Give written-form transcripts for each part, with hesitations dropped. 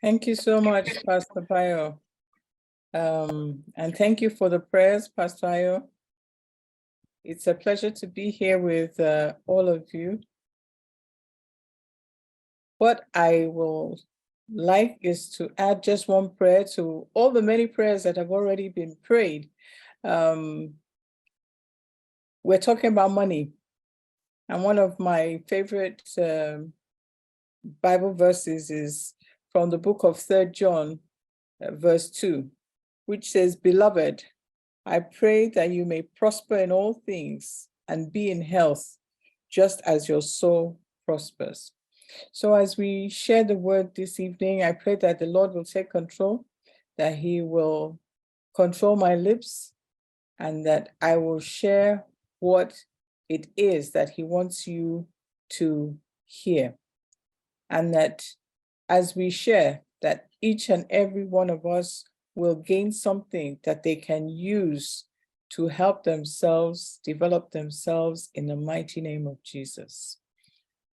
Thank you so much, Pastor Bayo. And thank you for the prayers, Pastor Ayo. It's a pleasure to be here with all of you. What I will like is to add just one prayer to all the many prayers that have already been prayed. We're talking about money. And one of my favorite Bible verses is from the book of 3 John, verse 2, which says, "Beloved, I pray that you may prosper in all things and be in health, just as your soul prospers." So as we share the word this evening, I pray that the Lord will take control, that he will control my lips, and that I will share what it is that he wants you to hear. And that as we share, that each and every one of us will gain something that they can use to help themselves, develop themselves in the mighty name of Jesus.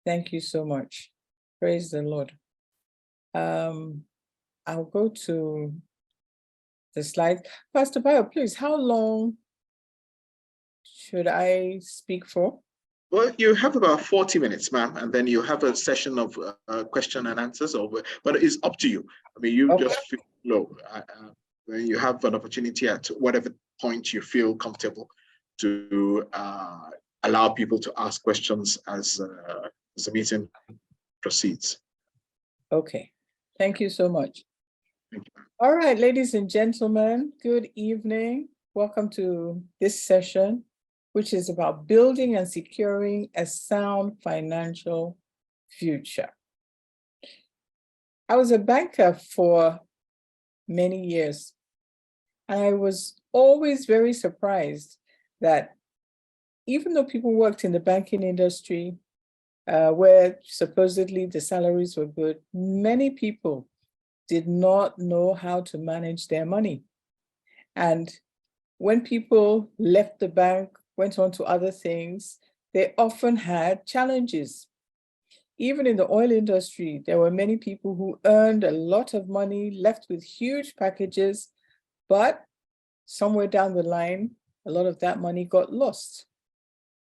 Thank you so much. Praise the Lord. I'll go to the slide. Pastor Bayo, please, how long should I speak for? Well, you have about 40 minutes, ma'am, and then you have a session of question and answers, but it's up to you. I mean, you just feel low. You have an opportunity at whatever point you feel comfortable to allow people to ask questions as the meeting proceeds. Okay, thank you so much. Thank you. All right, ladies and gentlemen, good evening. Welcome to this session, which is about building and securing a sound financial future. I was a banker for many years, and I was always very surprised that even though people worked in the banking industry, where supposedly the salaries were good, many people did not know how to manage their money. And when people left the bank, went on to other things, they often had challenges. Even in the oil industry, there were many people who earned a lot of money, left with huge packages, but somewhere down the line, a lot of that money got lost.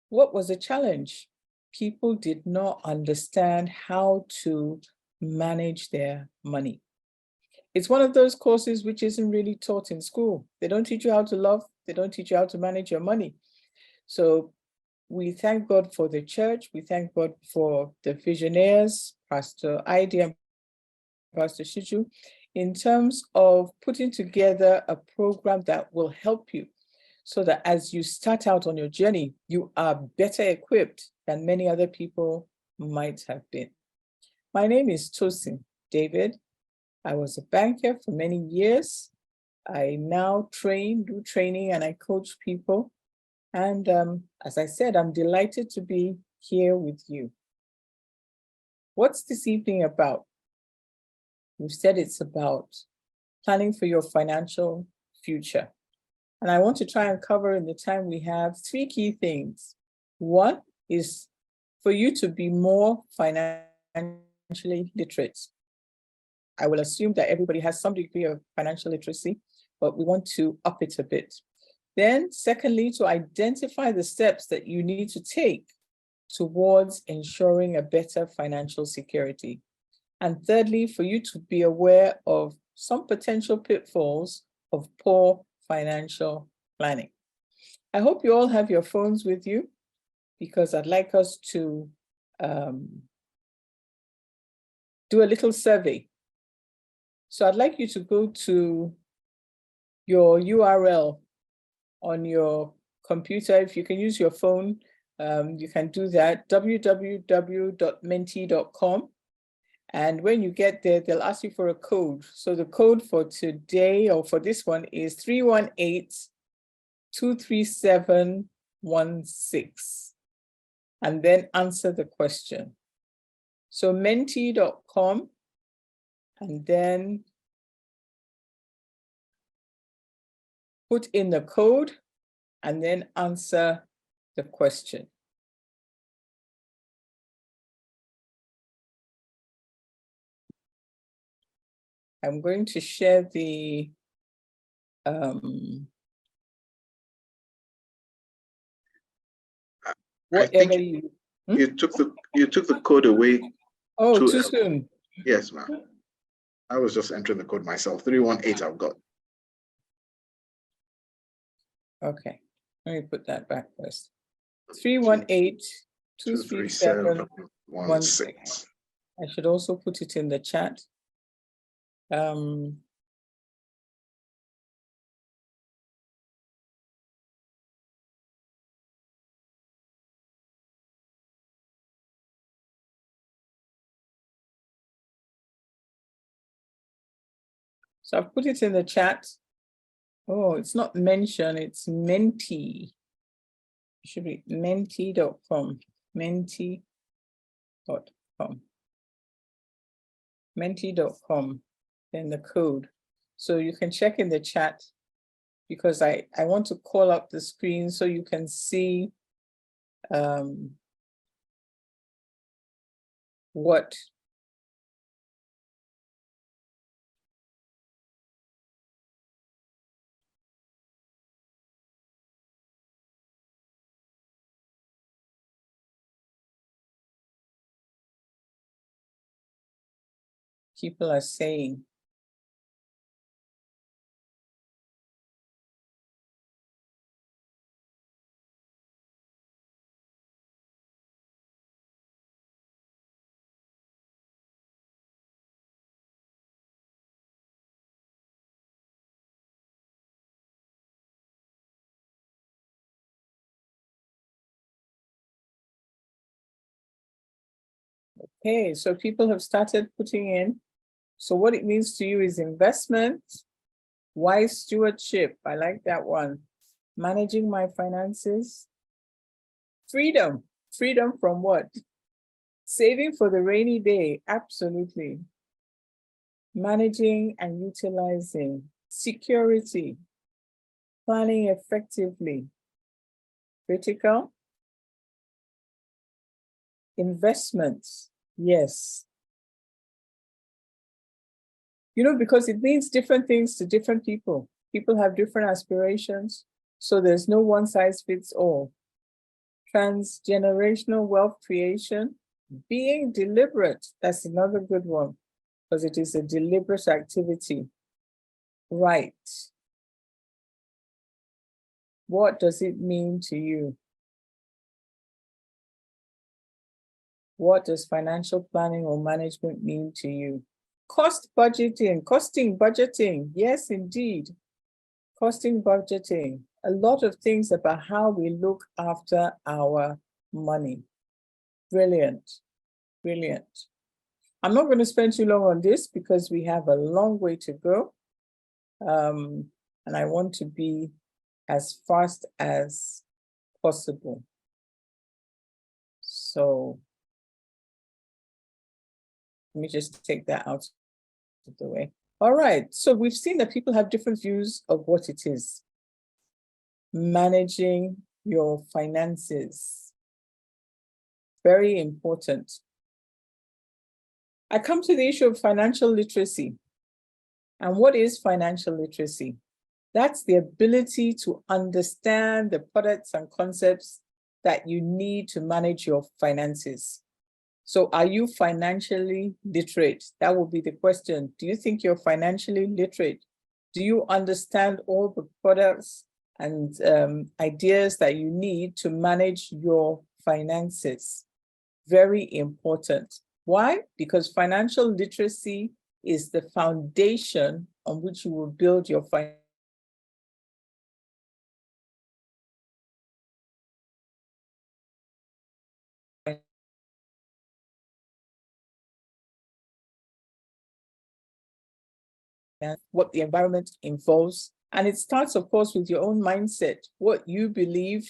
What was the challenge? People did not understand how to manage their money. It's one of those courses which isn't really taught in school. They don't teach you how to love. They don't teach you how to manage your money. So we thank God for the church. We thank God for the visionaries, Pastor Ide and Pastor Shiju, in terms of putting together a program that will help you so that as you start out on your journey, you are better equipped than many other people might have been. My name is Tosin David. I was a banker for many years. I now do training, and I coach people. And as I said, I'm delighted to be here with you. What's this evening about? We've said it's about planning for your financial future. And I want to try and cover in the time we have 3 key things. One is for you to be more financially literate. I will assume that everybody has some degree of financial literacy, but we want to up it a bit. Then secondly, to identify the steps that you need to take towards ensuring a better financial security. And thirdly, for you to be aware of some potential pitfalls of poor financial planning. I hope you all have your phones with you, because I'd like us to do a little survey. So I'd like you to go to your URL on your computer. If you can use your phone, you can do that, www.menti.com. And when you get there, they'll ask you for a code. So the code for today, or for this one, is 318-237-16. And then answer the question. So menti.com, and then put in the code, and then answer the question. I'm going to share the whatever you. You took the code away. Oh, too soon. Yes, ma'am. I was just entering the code myself. 318 I've got. Okay, let me put that back first. 318-237-16. I should also put it in the chat. So I've put it in the chat. Oh, it's not mention, it's Menti. It should be menti.com. Menti.com. Menti.com. Then the code. So you can check in the chat because I want to call up the screen so you can see what people are saying. Okay, so people have started putting in. So what it means to you is investment, wise stewardship. I like that one. Managing my finances. Freedom. Freedom from what? Saving for the rainy day. Absolutely. Managing and utilizing. Security. Planning effectively. Critical. Investments. Yes. You know, because it means different things to different people. People have different aspirations. So there's no one size fits all. Transgenerational wealth creation, being deliberate. That's another good one because it is a deliberate activity. Right. What does it mean to you? What does financial planning or management mean to you? Cost budgeting, costing budgeting. Yes, indeed. Costing budgeting. A lot of things about how we look after our money. Brilliant, brilliant. I'm not going to spend too long on this because we have a long way to go. And I want to be as fast as possible. So let me just take that out of the way. All right, so we've seen that people have different views of what it is. Managing your finances. Very important. I come to the issue of financial literacy. And what is financial literacy? That's the ability to understand the products and concepts that you need to manage your finances. So are you financially literate? That will be the question. Do you think you're financially literate? Do you understand all the products and ideas that you need to manage your finances? Very important. Why? Because financial literacy is the foundation on which you will build your finance. What the environment involves. And it starts, of course, with your own mindset, what you believe.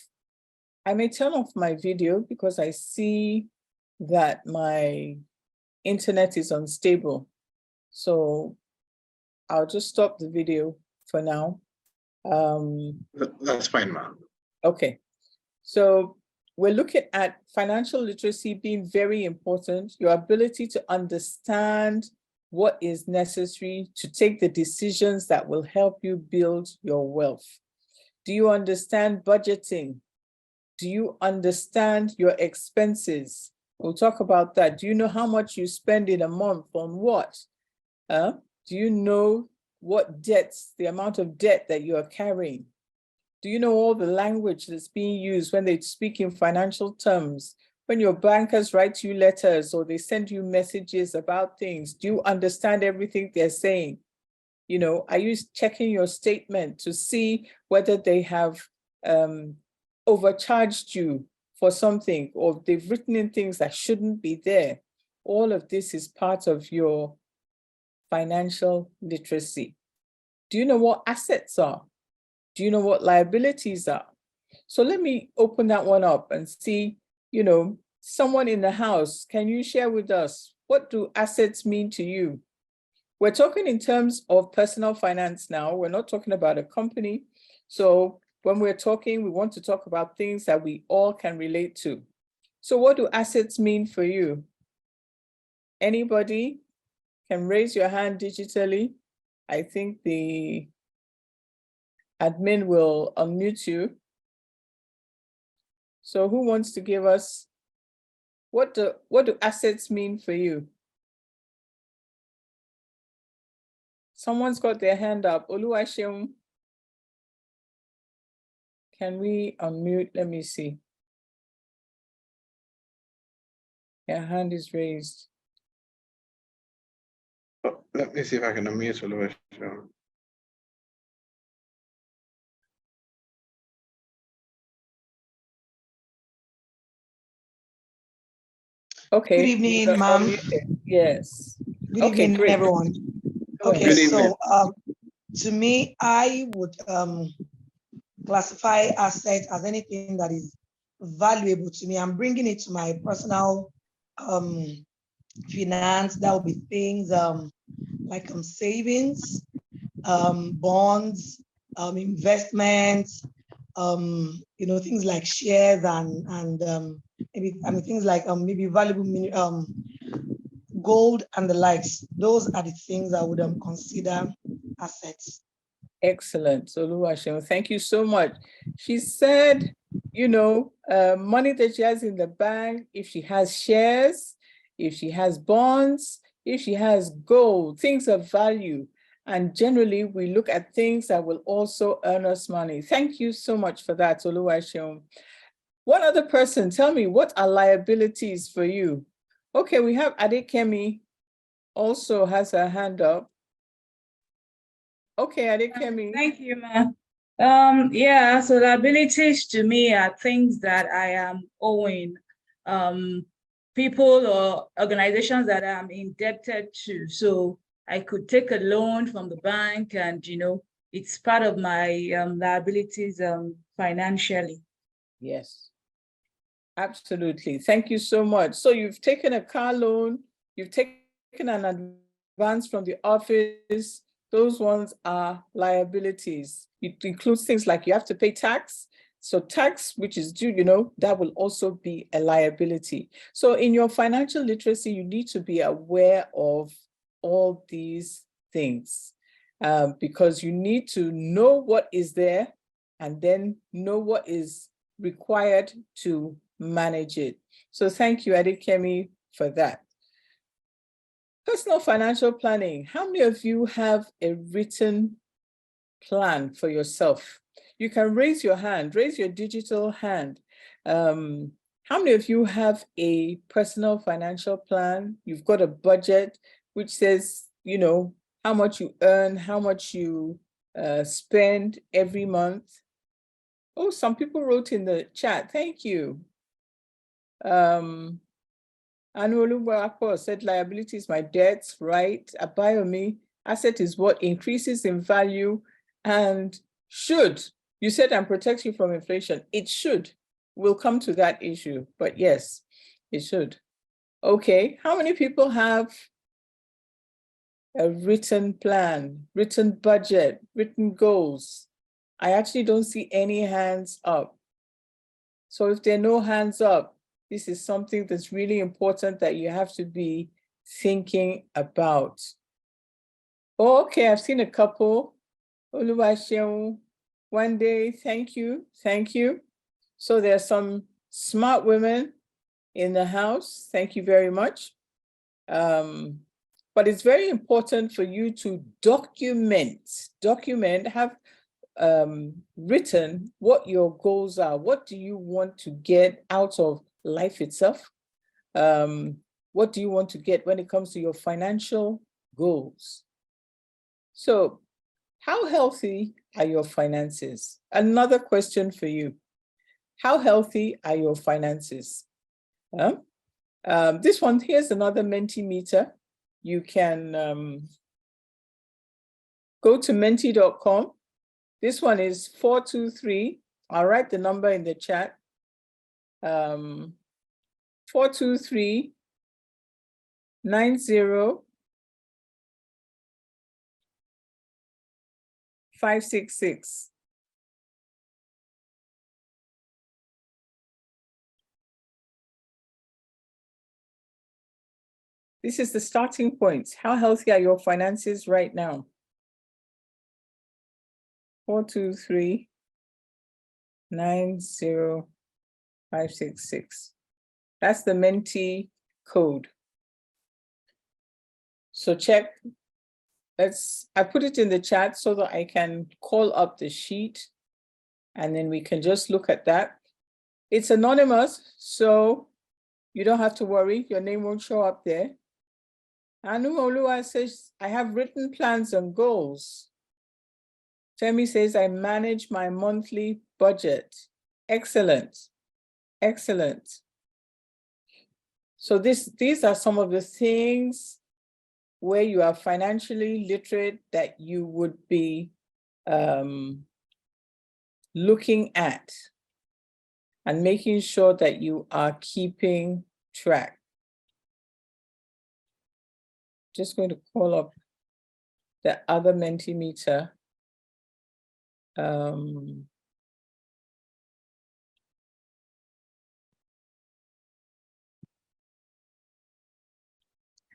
I may turn off my video because I see that my internet is unstable. So I'll just stop the video for now. That's fine, ma'am. Okay. So we're looking at financial literacy being very important, your ability to understand what is necessary to take the decisions that will help you build your wealth? Do you understand budgeting? Do you understand your expenses? We'll talk about that. Do you know how much you spend in a month on what? Do you know what debts, the amount of debt that you are carrying? Do you know all the language that's being used when they speak in financial terms? When your bankers write you letters or they send you messages about things, do you understand everything they're saying? You know, are you checking your statement to see whether they have overcharged you for something, or they've written in things that shouldn't be there? All of this is part of your financial literacy. Do you know what assets are? Do you know what liabilities are? So let me open that one up and see, you know, someone in the house, can you share with us, what do assets mean to you? We're talking in terms of personal finance now. We're not talking about a company. So when we're talking, we want to talk about things that we all can relate to. So what do assets mean for you? Anybody can raise your hand digitally. I think the admin will unmute you. So who wants to give us, what do assets mean for you? Someone's got their hand up. Oluwaseun. Can we unmute? Let me see. Your hand is raised. Oh, let me see if I can unmute Oluwaseun. Okay. Good evening, ma'am. Yes. Good Okay, evening, great. everyone. Go Okay, ahead. Good so to me, I would classify assets as anything that is valuable to me. I'm bringing it to my personal finance. That would be things like savings, bonds, investments, you know, things like shares and maybe things like maybe valuable gold and the likes. Those are the things I would consider assets. Excellent. Oluwaseun, thank you so much. She said, you know, money that she has in the bank, if she has shares, if she has bonds, if she has gold, things of value. And generally, we look at things that will also earn us money. Thank you so much for that, Oluwaseun. One other person, tell me, what are liabilities for you? Okay, we have Adekemi also has her hand up. Okay, Adekemi. Thank you, ma'am. Yeah, so liabilities to me are things that I am owing people or organizations that I'm indebted to. So I could take a loan from the bank and, you know, it's part of my liabilities financially. Yes, absolutely. Thank you so much. So you've taken a car loan, you've taken an advance from the office. Those ones are liabilities. It includes things like you have to pay tax. So tax, which is due, you know, that will also be a liability. So in your financial literacy, you need to be aware of all these things because you need to know what is there and then know what is required to manage it. So thank you, Adekemi, for that. Personal financial planning. How many of you have a written plan for yourself? You can raise your hand, raise your digital hand. How many of you have a personal financial plan? You've got a budget which says, you know, how much you earn, how much you spend every month. Oh, some people wrote in the chat. Thank you. Anuoluwa said liability is my debts, right? Abayomi, asset is what increases in value and should. You said and protects you from inflation. It should. We'll come to that issue, but yes, it should. Okay, how many people have a written plan, written budget, written goals? I actually don't see any hands up. So if there are no hands up, this is something that's really important that you have to be thinking about. Oh, okay, I've seen a couple. Oluwaseun, one day, thank you, thank you. So there are some smart women in the house. Thank you very much. But it's very important for you to document, have written what your goals are. What do you want to get out of life itself? What do you want to get when it comes to your financial goals? So, how healthy are your finances? Another question for you. How healthy are your finances? This one, here's another Mentimeter. You can go to menti.com. This one is 423. I'll write the number in the chat. 423 90 566. This is the starting point. How healthy are your finances right now? 423 90 566. That's the Menti code. So check. I put it in the chat so that I can call up the sheet and then we can just look at that. It's anonymous, so you don't have to worry. Your name won't show up there. Anu Olua says, I have written plans and goals. Femi says, I manage my monthly budget. Excellent. Excellent. So these are some of the things where you are financially literate that you would be looking at and making sure that you are keeping track. Just going to call up the other Mentimeter.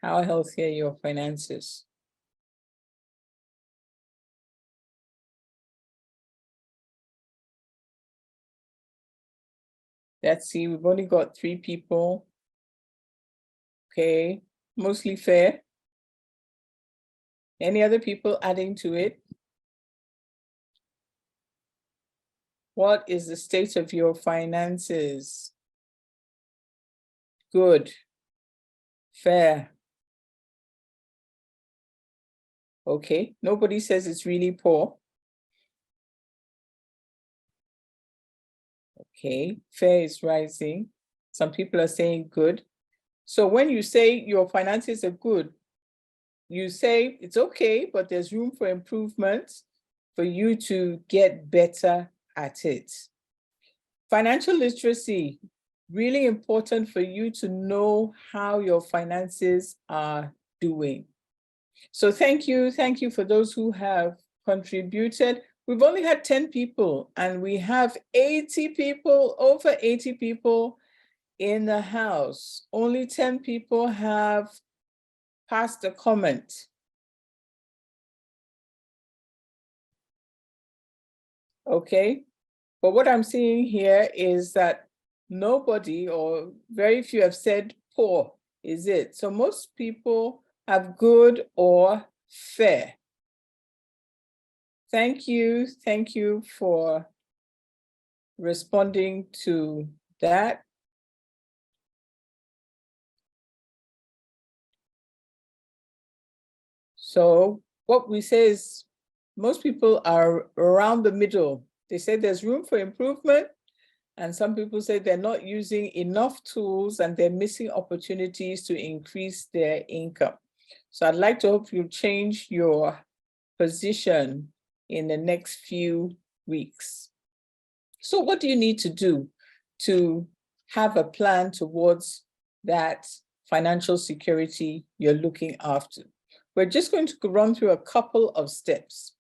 How healthy are your finances? Let's see, we've only got 3 people. Okay, mostly fair. Any other people adding to it? What is the state of your finances? Good. Fair. Okay, nobody says it's really poor. Okay, fair is rising. Some people are saying good. So when you say your finances are good, you say it's okay, but there's room for improvement for you to get better at it. Financial literacy, really important for you to know how your finances are doing. So thank you for those who have contributed. We've only had 10 people and we have 80 people, over 80 people in the house. Only 10 people have passed a comment. Okay, but what I'm seeing here is that nobody or very few have said poor, is it? So most people have good or fair. Thank you for responding to that. So what we say is most people are around the middle. They say there's room for improvement, and some people say they're not using enough tools and they're missing opportunities to increase their income. So I'd like to hope you change your position in the next few weeks. So what do you need to do to have a plan towards that financial security you're looking after? We're just going to run through a couple of steps.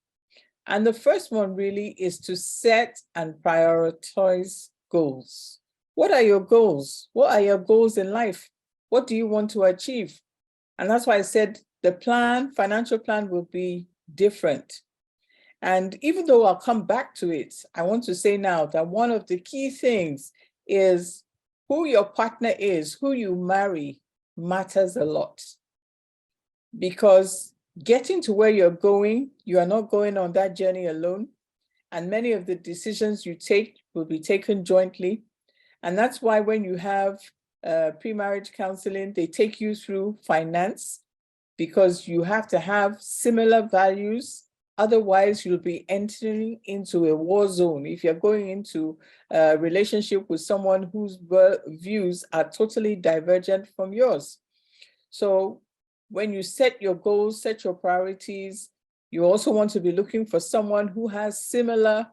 And the first one really is to set and prioritize goals. What are your goals? What are your goals in life? What do you want to achieve? And that's why I said the financial plan will be different. And even though I'll come back to it, I want to say now that one of the key things is who your partner is, who you marry matters a lot. Because getting to where you're going, you are not going on that journey alone. And many of the decisions you take will be taken jointly. And that's why when you have pre-marriage counseling, they take you through finance, because you have to have similar values. Otherwise, you'll be entering into a war zone if you're going into a relationship with someone whose views are totally divergent from yours. So when you set your goals, set your priorities, you also want to be looking for someone who has similar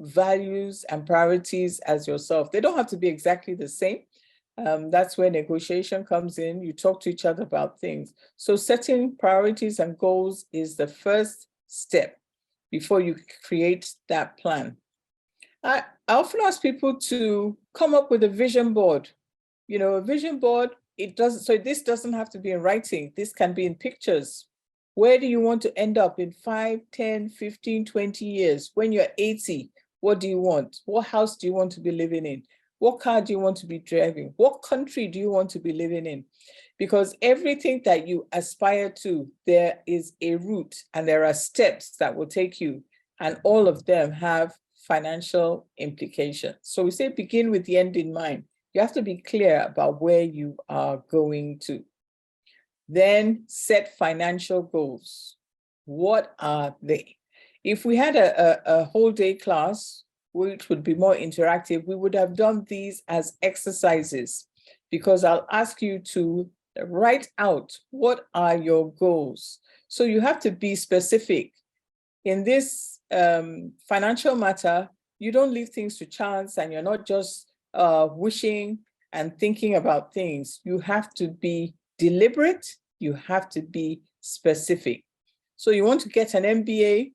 values and priorities as yourself. They don't have to be exactly the same. That's where negotiation comes in. You talk to each other about things. So setting priorities and goals is the first step before you create that plan. I often ask people to come up with a vision board. You know, a vision board, this doesn't have to be in writing. This can be in pictures. Where do you want to end up in 5, 10, 15, 20 years? When you're 80, what do you want? What house do you want to be living in? What car do you want to be driving? What country do you want to be living in? Because everything that you aspire to, there is a route and there are steps that will take you, and all of them have financial implications. So we say begin with the end in mind. You have to be clear about where you are going to. Then set financial goals. What are they? If we had a whole day class, which would be more interactive, we would have done these as exercises, because I'll ask you to write out what are your goals. So you have to be specific. In this financial matter, you don't leave things to chance, and you're not just wishing and thinking about things. You have to be deliberate, you have to be specific. So you want to get an MBA,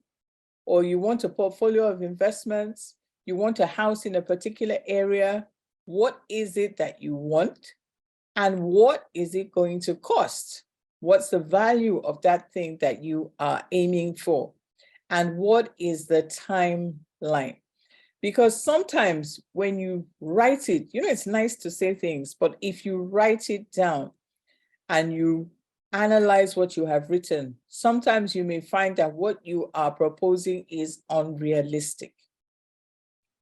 or you want a portfolio of investments, you want a house in a particular area. What is it that you want? And what is it going to cost? What's the value of that thing that you are aiming for? And what is the timeline? Because sometimes when you write it, you know, it's nice to say things, but if you write it down and you analyze what you have written, sometimes you may find that what you are proposing is unrealistic.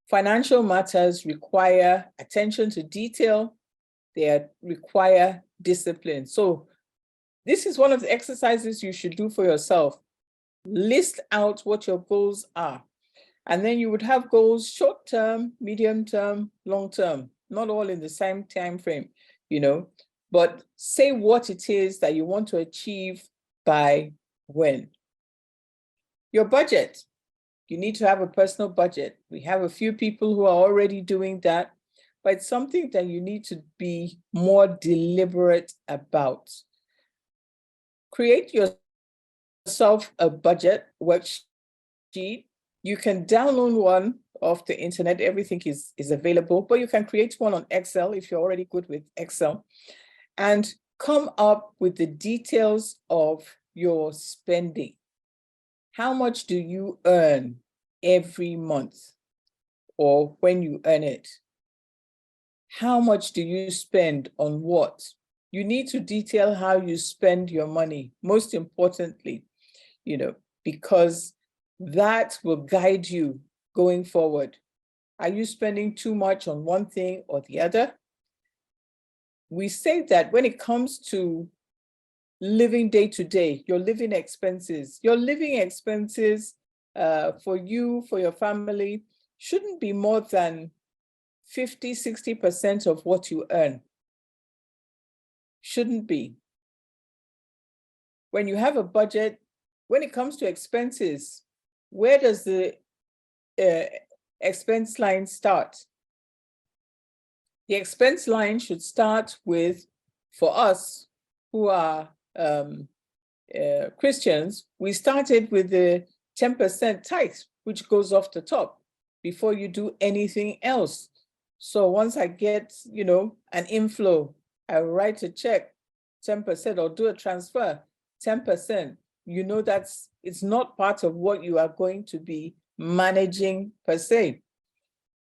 Financial matters require attention to detail. They require discipline. So this is one of the exercises you should do for yourself. List out what your goals are. And then you would have goals short term, medium term, long term, not all in the same time frame, you know, but say what it is that you want to achieve by when. Your budget. You need to have a personal budget. We have a few people who are already doing that, but it's something that you need to be more deliberate about. Create yourself a budget worksheet. You can download one off the internet. Everything is available, but you can create one on Excel if you're already good with Excel, and come up with the details of your spending. How much do you earn every month, or when you earn it? How much do you spend on what? You need to detail how you spend your money, most importantly, you know, because that will guide you going forward. Are you spending too much on one thing or the other? We say that when it comes to living day to day, your living expenses for you, for your family, shouldn't be more than 50, 60% of what you earn. Shouldn't be. When you have a budget, when it comes to expenses, where does the expense line start? The expense line should start with, for us who are Christians, we started with the 10% tithe, which goes off the top before you do anything else. So once I get, you know, an inflow, I write a check 10% or do a transfer, 10%, you know it's not part of what you are going to be managing per se.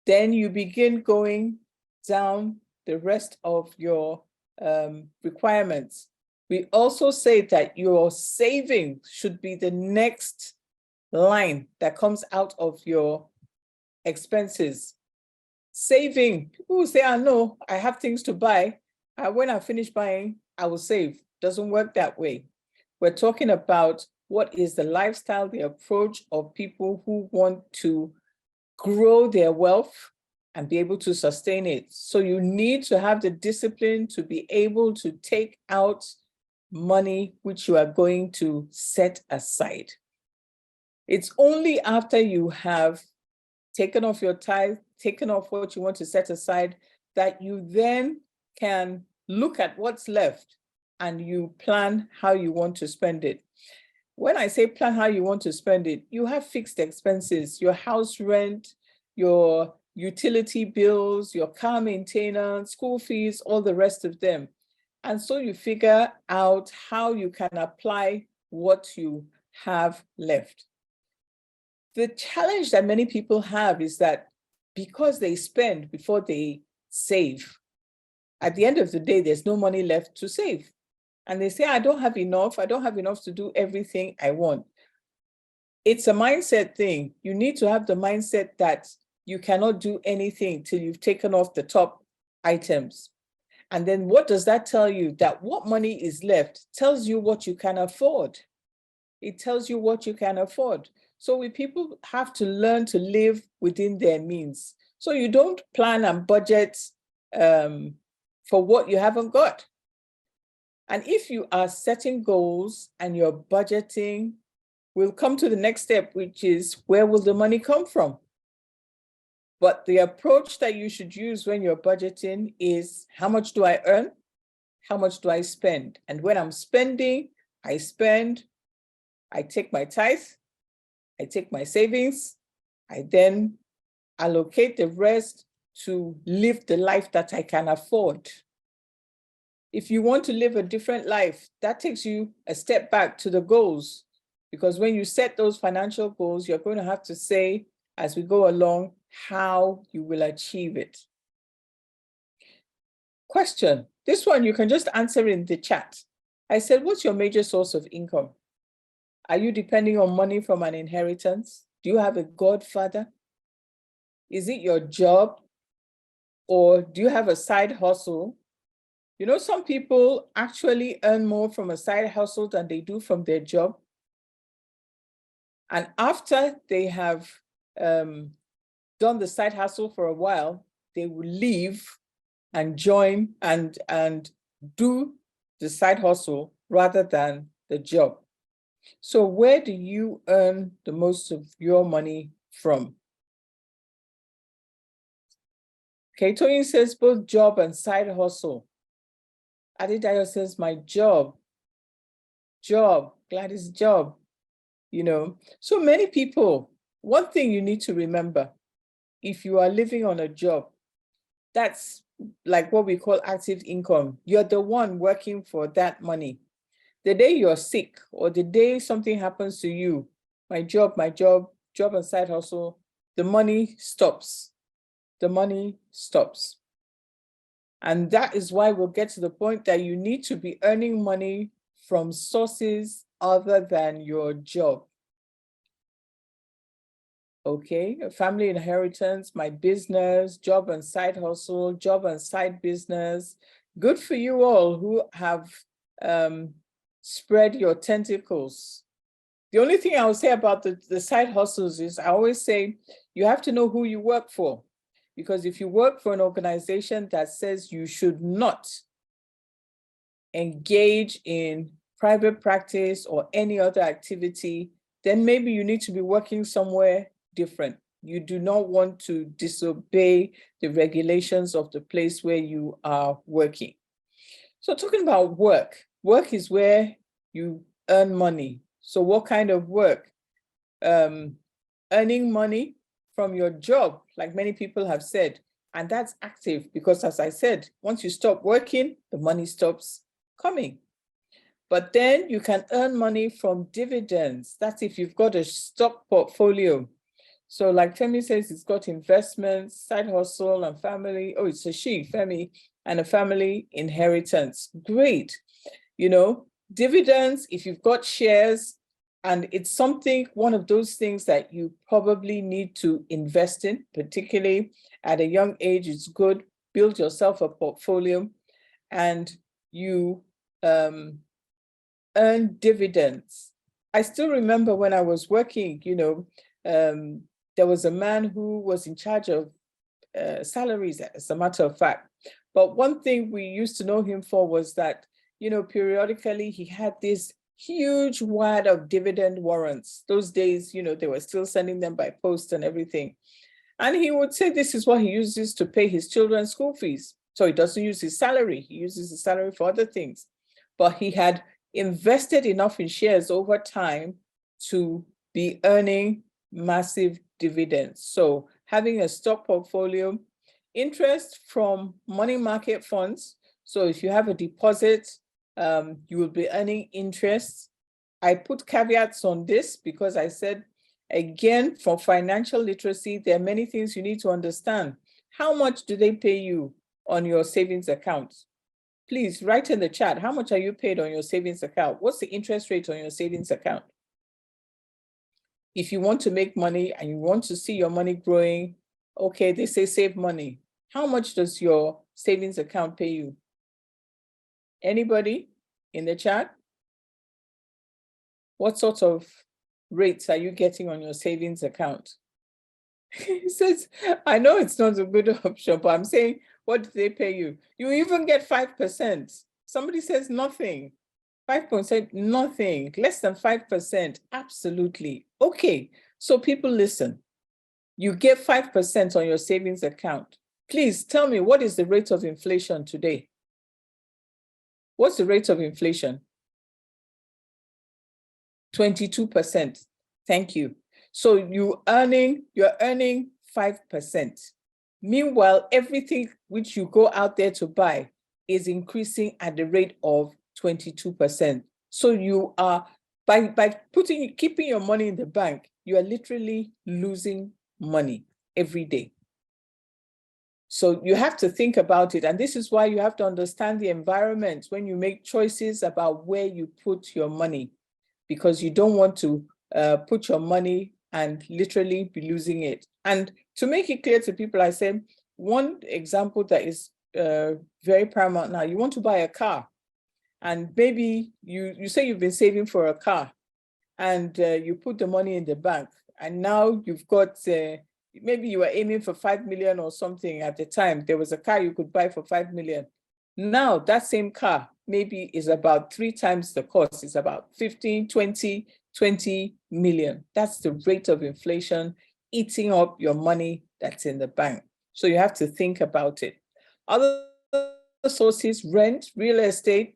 Then you begin going down the rest of your requirements. We also say that your savings should be the next line that comes out of your expenses. Saving, people will say, I know, I have things to buy. When I finish buying, I will save. Doesn't work that way. We're talking about what is the lifestyle, the approach of people who want to grow their wealth and be able to sustain it. So you need to have the discipline to be able to take out money which you are going to set aside. It's only after you have taken off your tithe, taken off what you want to set aside, that you then can look at what's left and you plan how you want to spend it. When I say plan how you want to spend it, you have fixed expenses, your house rent, your utility bills, your car maintenance, school fees, all the rest of them. And so you figure out how you can apply what you have left. The challenge that many people have is that because they spend before they save, at the end of the day, there's no money left to save. And they say, I don't have enough to do everything I want. It's a mindset thing. You need to have the mindset that you cannot do anything till you've taken off the top items. And then what does that tell you? That what money is left tells you what you can afford. It tells you what you can afford. So people have to learn to live within their means. So you don't plan and budget for what you haven't got. And if you are setting goals and you're budgeting, we'll come to the next step, which is where will the money come from? But the approach that you should use when you're budgeting is, how much do I earn? How much do I spend? And when I'm spending, I spend, I take my tithe, I take my savings, I then allocate the rest to live the life that I can afford. If you want to live a different life, that takes you a step back to the goals, because when you set those financial goals, you're going to have to say, as we go along, how you will achieve it. Question, this one you can just answer in the chat. I said, what's your major source of income? Are you depending on money from an inheritance? Do you have a godfather? Is it your job? Or do you have a side hustle? You know, some people actually earn more from a side hustle than they do from their job. And after they have done the side hustle for a while, they will leave and join and do the side hustle rather than the job. So where do you earn the most of your money from? Okay, Tosin says both job and side hustle. Adedayo says my job, Gladys' job, you know. So many people, one thing you need to remember, if you are living on a job, that's like what we call active income. You're the one working for that money. The day you're sick or the day something happens to you, my job and side hustle, the money stops. The money stops. And that is why we'll get to the point that you need to be earning money from sources other than your job. Okay, a family inheritance, my business, job and side hustle, job and side business. Good for you all who have spread your tentacles. The only thing I will say about the side hustles is I always say you have to know who you work for. Because if you work for an organization that says you should not engage in private practice or any other activity, then maybe you need to be working somewhere different. You do not want to disobey the regulations of the place where you are working. So talking about work is where you earn money. So what kind of work? Earning money from your job, like many people have said, and that's active because, as I said, once you stop working, the money stops coming. But then you can earn money from dividends. That's if you've got a stock portfolio. So like Femi says, it's got investments, side hustle, and family. Oh, it's a she, Femi, and a family inheritance. Great. You know, dividends, if you've got shares, and it's something, one of those things that you probably need to invest in, particularly at a young age, it's good. Build yourself a portfolio and you earn dividends. I still remember when I was working, you know, there was a man who was in charge of salaries, as a matter of fact. But one thing we used to know him for was that, you know, periodically he had this huge wad of dividend warrants. Those days, you know, they were still sending them by post and everything. And he would say this is what he uses to pay his children's school fees. So he doesn't use his salary. He uses his salary for other things. But he had invested enough in shares over time to be earning massive dividends. So having a stock portfolio, interest from money market funds. So if you have a deposit, you will be earning interest. I put caveats on this because I said, again, for financial literacy, there are many things you need to understand. How much do they pay you on your savings account? Please write in the chat, how much are you paid on your savings account? What's the interest rate on your savings account? If you want to make money and you want to see your money growing, okay, they say save money. How much does your savings account pay you? Anybody in the chat? What sort of rates are you getting on your savings account? He says, I know it's not a good option, but I'm saying, what do they pay you? You even get 5%. Somebody says nothing. 5%, nothing. Less than 5%, absolutely. Okay, so people listen. You get 5% on your savings account. Please tell me, what is the rate of inflation today? What's the rate of inflation? 22%. Thank you. So you're earning 5%. Meanwhile, everything which you go out there to buy is increasing at the rate of 22%. So you are, by keeping your money in the bank, you are literally losing money every day. So you have to think about it. And this is why you have to understand the environment when you make choices about where you put your money, because you don't want to put your money and literally be losing it. And to make it clear to people, I said, one example that is very paramount now, you want to buy a car, and maybe you say you've been saving for a car, and you put the money in the bank, and now you've got, maybe you were aiming for 5 million or something at the time. There was a car you could buy for 5 million. Now that same car maybe is about 3 times the cost. It's about 15, 20 million. That's the rate of inflation eating up your money that's in the bank. So you have to think about it. Other sources, rent, real estate.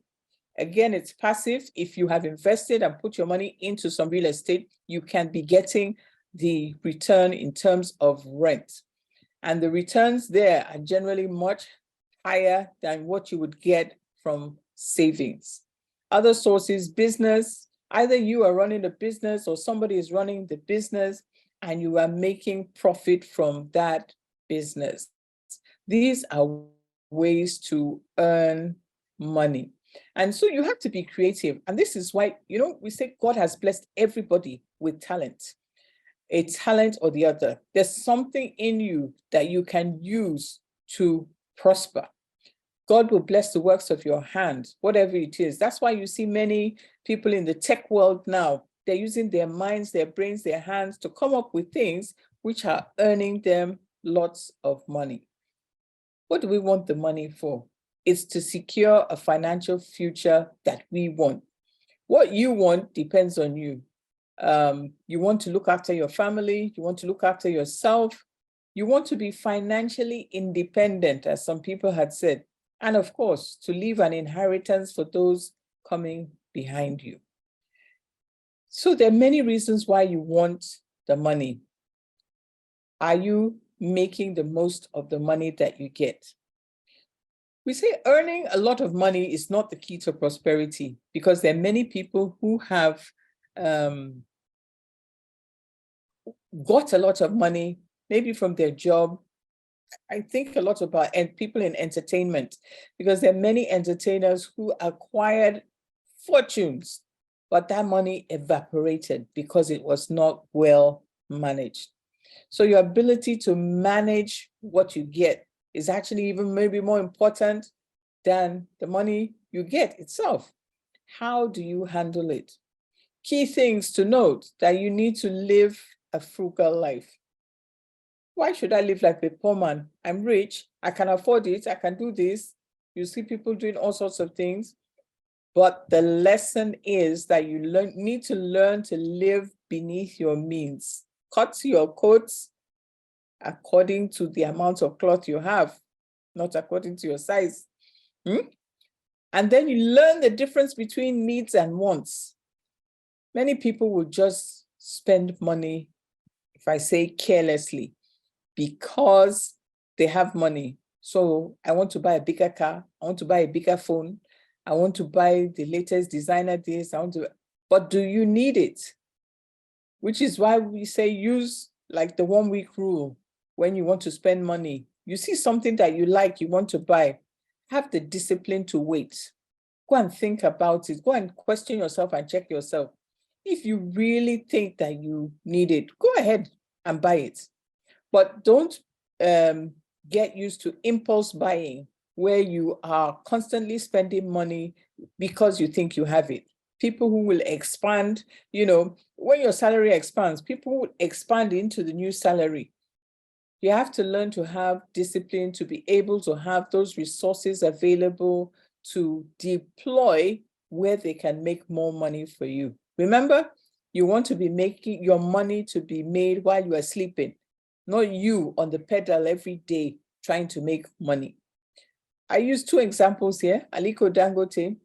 Again, it's passive. If you have invested and put your money into some real estate, you can be getting the return in terms of rent. And the returns there are generally much higher than what you would get from savings. Other sources, business. Either you are running the business or somebody is running the business and you are making profit from that business. These are ways to earn money. And so you have to be creative. And this is why, you know, we say God has blessed everybody with talent, a talent or the other. There's something in you that you can use to prosper. God will bless the works of your hand, whatever it is. That's why you see many people in the tech world now, they're using their minds, their brains, their hands to come up with things which are earning them lots of money. What do we want the money for? It's to secure a financial future that we want. What you want depends on you. You want to look after your family, you want to look after yourself, you want to be financially independent, as some people had said, and of course, to leave an inheritance for those coming behind you. So there are many reasons why you want the money. Are you making the most of the money that you get? We say earning a lot of money is not the key to prosperity, because there are many people who have got a lot of money, maybe from their job. I think a lot about people in entertainment, because there are many entertainers who acquired fortunes, but that money evaporated because it was not well managed. So your ability to manage what you get is actually even maybe more important than the money you get itself. How do you handle it? Key things to note: that you need to live a frugal life. Why should I live like a poor man? I'm rich, I can afford it, I can do this. You see people doing all sorts of things. But the lesson is that you need to learn to live beneath your means. Cut your coats according to the amount of cloth you have, not according to your size. And then you learn the difference between needs and wants. Many people will just spend money, if I say carelessly, because they have money. So I want to buy a bigger car, I want to buy a bigger phone, I want to buy the latest designer this, but do you need it? Which is why we say use like the 1 week rule. When you want to spend money, you see something that you like, you want to buy, have the discipline to wait. Go and think about it. Go and question yourself and check yourself. If you really think that you need it, go ahead and buy it. But don't get used to impulse buying, where you are constantly spending money because you think you have it. People who will expand, when your salary expands, people will expand into the new salary. You have to learn to have discipline to be able to have those resources available to deploy where they can make more money for you. Remember, you want to be making your money to be made while you are sleeping, not you on the pedal every day trying to make money. I use two examples here. Aliko Dangote,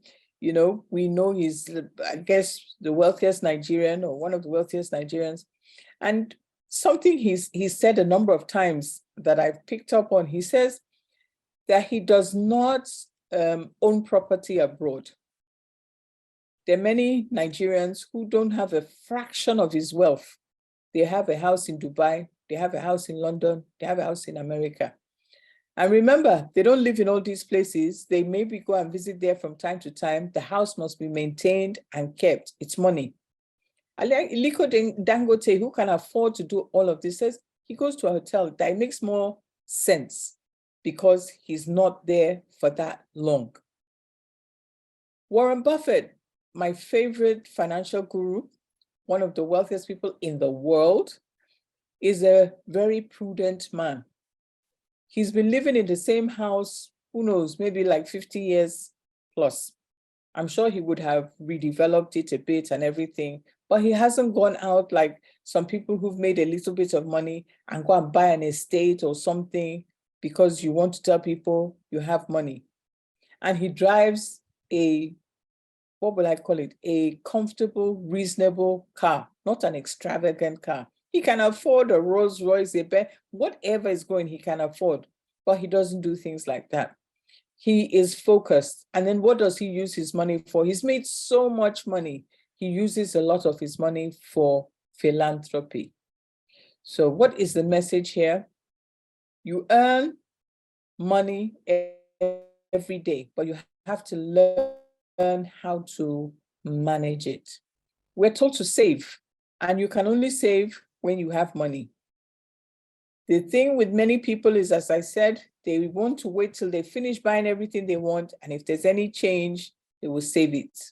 we know he's, I guess, the wealthiest Nigerian, or one of the wealthiest Nigerians. And something he's said a number of times that I've picked up on, he says that he does not own property abroad. There are many Nigerians who don't have a fraction of his wealth. They have a house in Dubai, they have a house in London, they have a house in America. And remember, they don't live in all these places. They maybe go and visit there from time to time. The house must be maintained and kept. It's money. Aliko Dangote, who can afford to do all of this, says he goes to a hotel. That makes more sense because he's not there for that long. Warren Buffett, my favorite financial guru, one of the wealthiest people in the world, is a very prudent man. He's been living in the same house, who knows, maybe like 50 years plus. I'm sure he would have redeveloped it a bit and everything, but he hasn't gone out like some people who've made a little bit of money and go and buy an estate or something because you want to tell people you have money. And he drives a, what would I call it? A comfortable, reasonable car, not an extravagant car. He can afford a Rolls Royce, a Benz, whatever is going, he can afford, but he doesn't do things like that. He is focused. And then what does he use his money for? He's made so much money. He uses a lot of his money for philanthropy. So what is the message here? You earn money every day, but you have to learn how to manage it. We're told to save, and you can only save when you have money. The thing with many people is, as I said, they want to wait till they finish buying everything they want, and if there's any change, they will save it.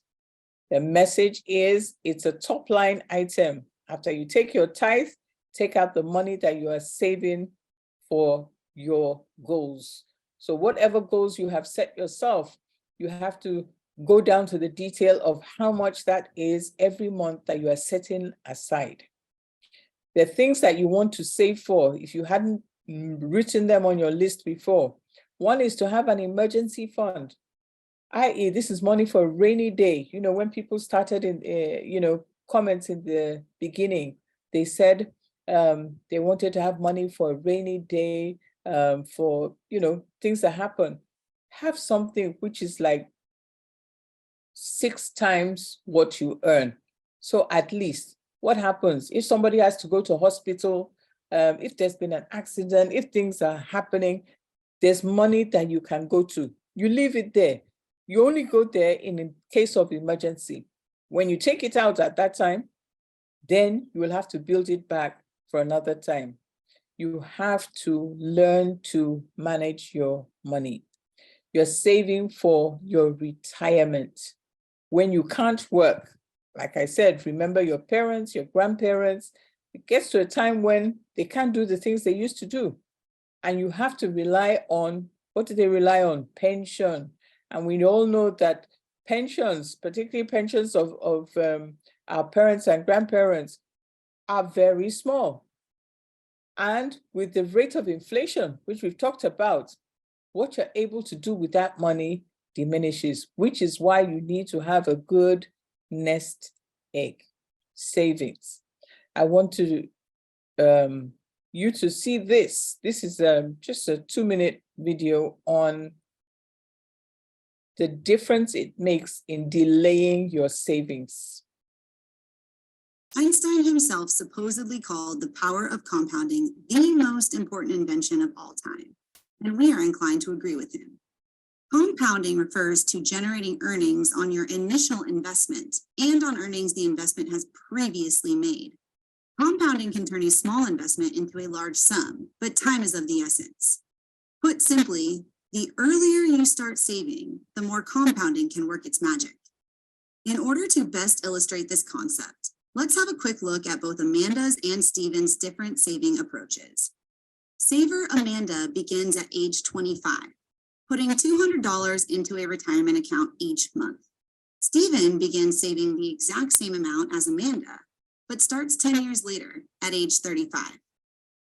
The message is, it's a top line item. After you take your tithe, take out the money that you are saving for your goals. So whatever goals you have set yourself, you have to go down to the detail of how much that is every month that you are setting aside. The things that you want to save for, if you hadn't written them on your list before, one is to have an emergency fund, i.e. this is money for a rainy day. When people started in, comments in the beginning, they said they wanted to have money for a rainy day, for, things that happen. have something which is like 6 times what you earn. So at least what happens if somebody has to go to hospital, if there's been an accident, if things are happening, there's money that you can go to. You leave it there. You only go there in case of emergency. When you take it out at that time, then you will have to build it back for another time. You have to learn to manage your money. You're saving for your retirement. When you can't work, like I said, remember your parents, your grandparents, it gets to a time when they can't do the things they used to do. And you have to rely on, what do they rely on? Pension. And we all know that pensions, particularly pensions of our parents and grandparents, are very small. And with the rate of inflation, which we've talked about, what you're able to do with that money diminishes, which is why you need to have a good nest egg savings. I want to you to see this. This is just a 2-minute video on the difference it makes in delaying your savings. Einstein himself supposedly called the power of compounding the most important invention of all time, and we are inclined to agree with him. Compounding refers to generating earnings on your initial investment and on earnings the investment has previously made. Compounding can turn a small investment into a large sum, but time is of the essence. Put simply, the earlier you start saving, the more compounding can work its magic. In order to best illustrate this concept, let's have a quick look at both Amanda's and Stephen's different saving approaches. Saver Amanda begins at age 25, putting $200 into a retirement account each month. Stephen begins saving the exact same amount as Amanda, but starts 10 years later at age 35.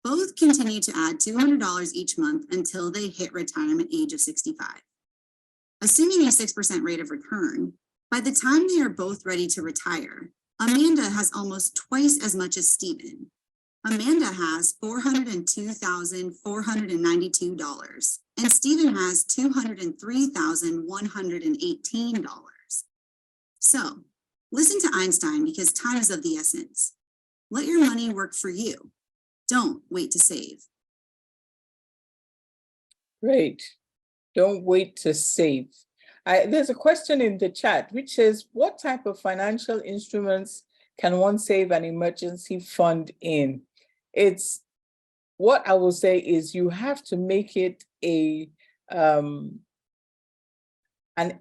Both continue to add $200 each month until they hit retirement age of 65. Assuming a 6% rate of return, by the time they are both ready to retire, Amanda has almost twice as much as Stephen. Amanda has $402,492, and Stephen has $203,118. So, listen to Einstein because time is of the essence. Let your money work for you. Don't wait to save. Great. Don't wait to save. There's a question in the chat which says, what type of financial instruments can one save an emergency fund in? It's what I will say is you have to make it an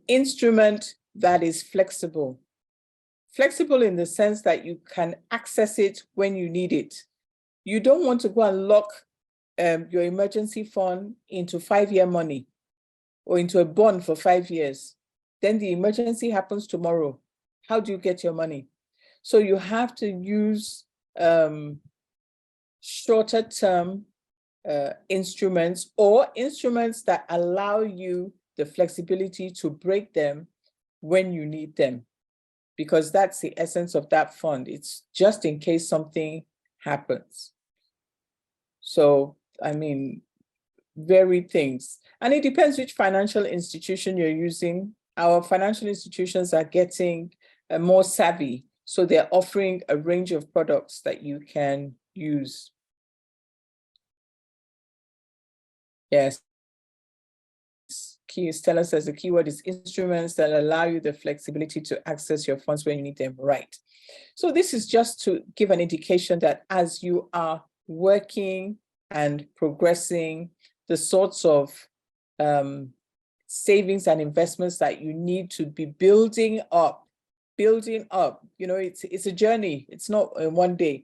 instrument that is flexible. Flexible in the sense that you can access it when you need it. You don't want to go and lock your emergency fund into 5-year money or into a bond for 5 years. Then the emergency happens tomorrow. How do you get your money? So you have to use shorter term instruments or instruments that allow you the flexibility to break them when you need them, because that's the essence of that fund. It's just in case something happens. So, I mean, varied things. And it depends which financial institution you're using. Our financial institutions are getting more savvy. So they're offering a range of products that you can use. Yes. Stella says the keyword is instruments that allow you the flexibility to access your funds when you need them. Right. So this is just to give an indication that as you are working and progressing, the sorts of savings and investments that you need to be building up. You know, it's a journey. It's not in one day.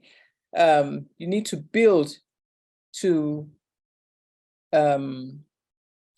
You need to build to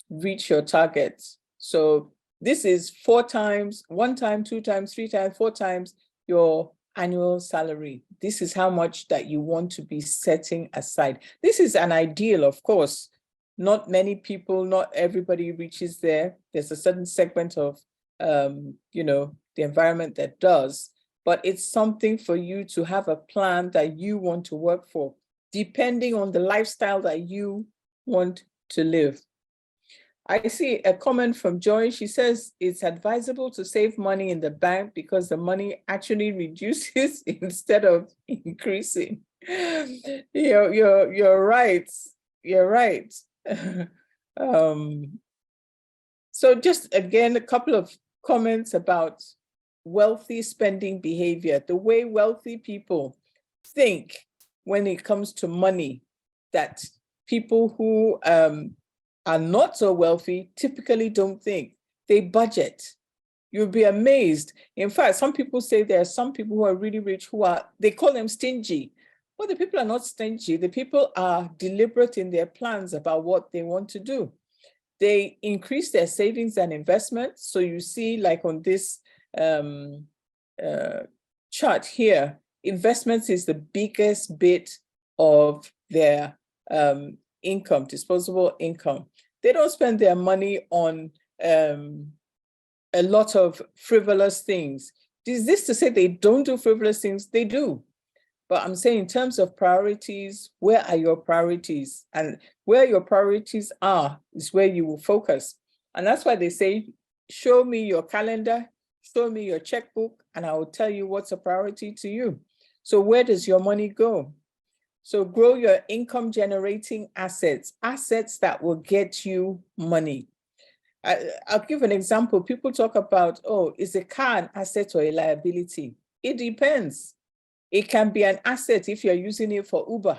reach your targets. So this is 4 times, 1 time, 2 times, 3 times, 4 times your annual salary. This is how much that you want to be setting aside. This is an ideal, of course. Not many people, not everybody reaches there. There's a certain segment of, you know, the environment that does, but it's something for you to have a plan that you want to work for, depending on the lifestyle that you want to live. I see a comment from Joy. She says it's advisable to save money in the bank because the money actually reduces instead of increasing. You're right. You're right. So just again, a couple of comments about wealthy spending behavior, the way wealthy people think when it comes to money, that people who are not so wealthy typically don't think. They budget. You'll be amazed. In fact, some people say there are some people who are really rich who are, they call them stingy. Well, the people are not stingy. The people are deliberate in their plans about what they want to do. They increase their savings and investments. So you see, like on this chart here, investments is the biggest bit of their income, disposable income. They don't spend their money on a lot of frivolous things. Is this to say they don't do frivolous things? They do. But I'm saying in terms of priorities, where are your priorities? And where your priorities are is where you will focus. And that's why they say, show me your calendar, show me your checkbook, and I will tell you what's a priority to you. So where does your money go? So grow your income generating assets, assets that will get you money. I'll give an example. People talk about, oh, is a car an asset or a liability? It depends. It can be an asset if you're using it for Uber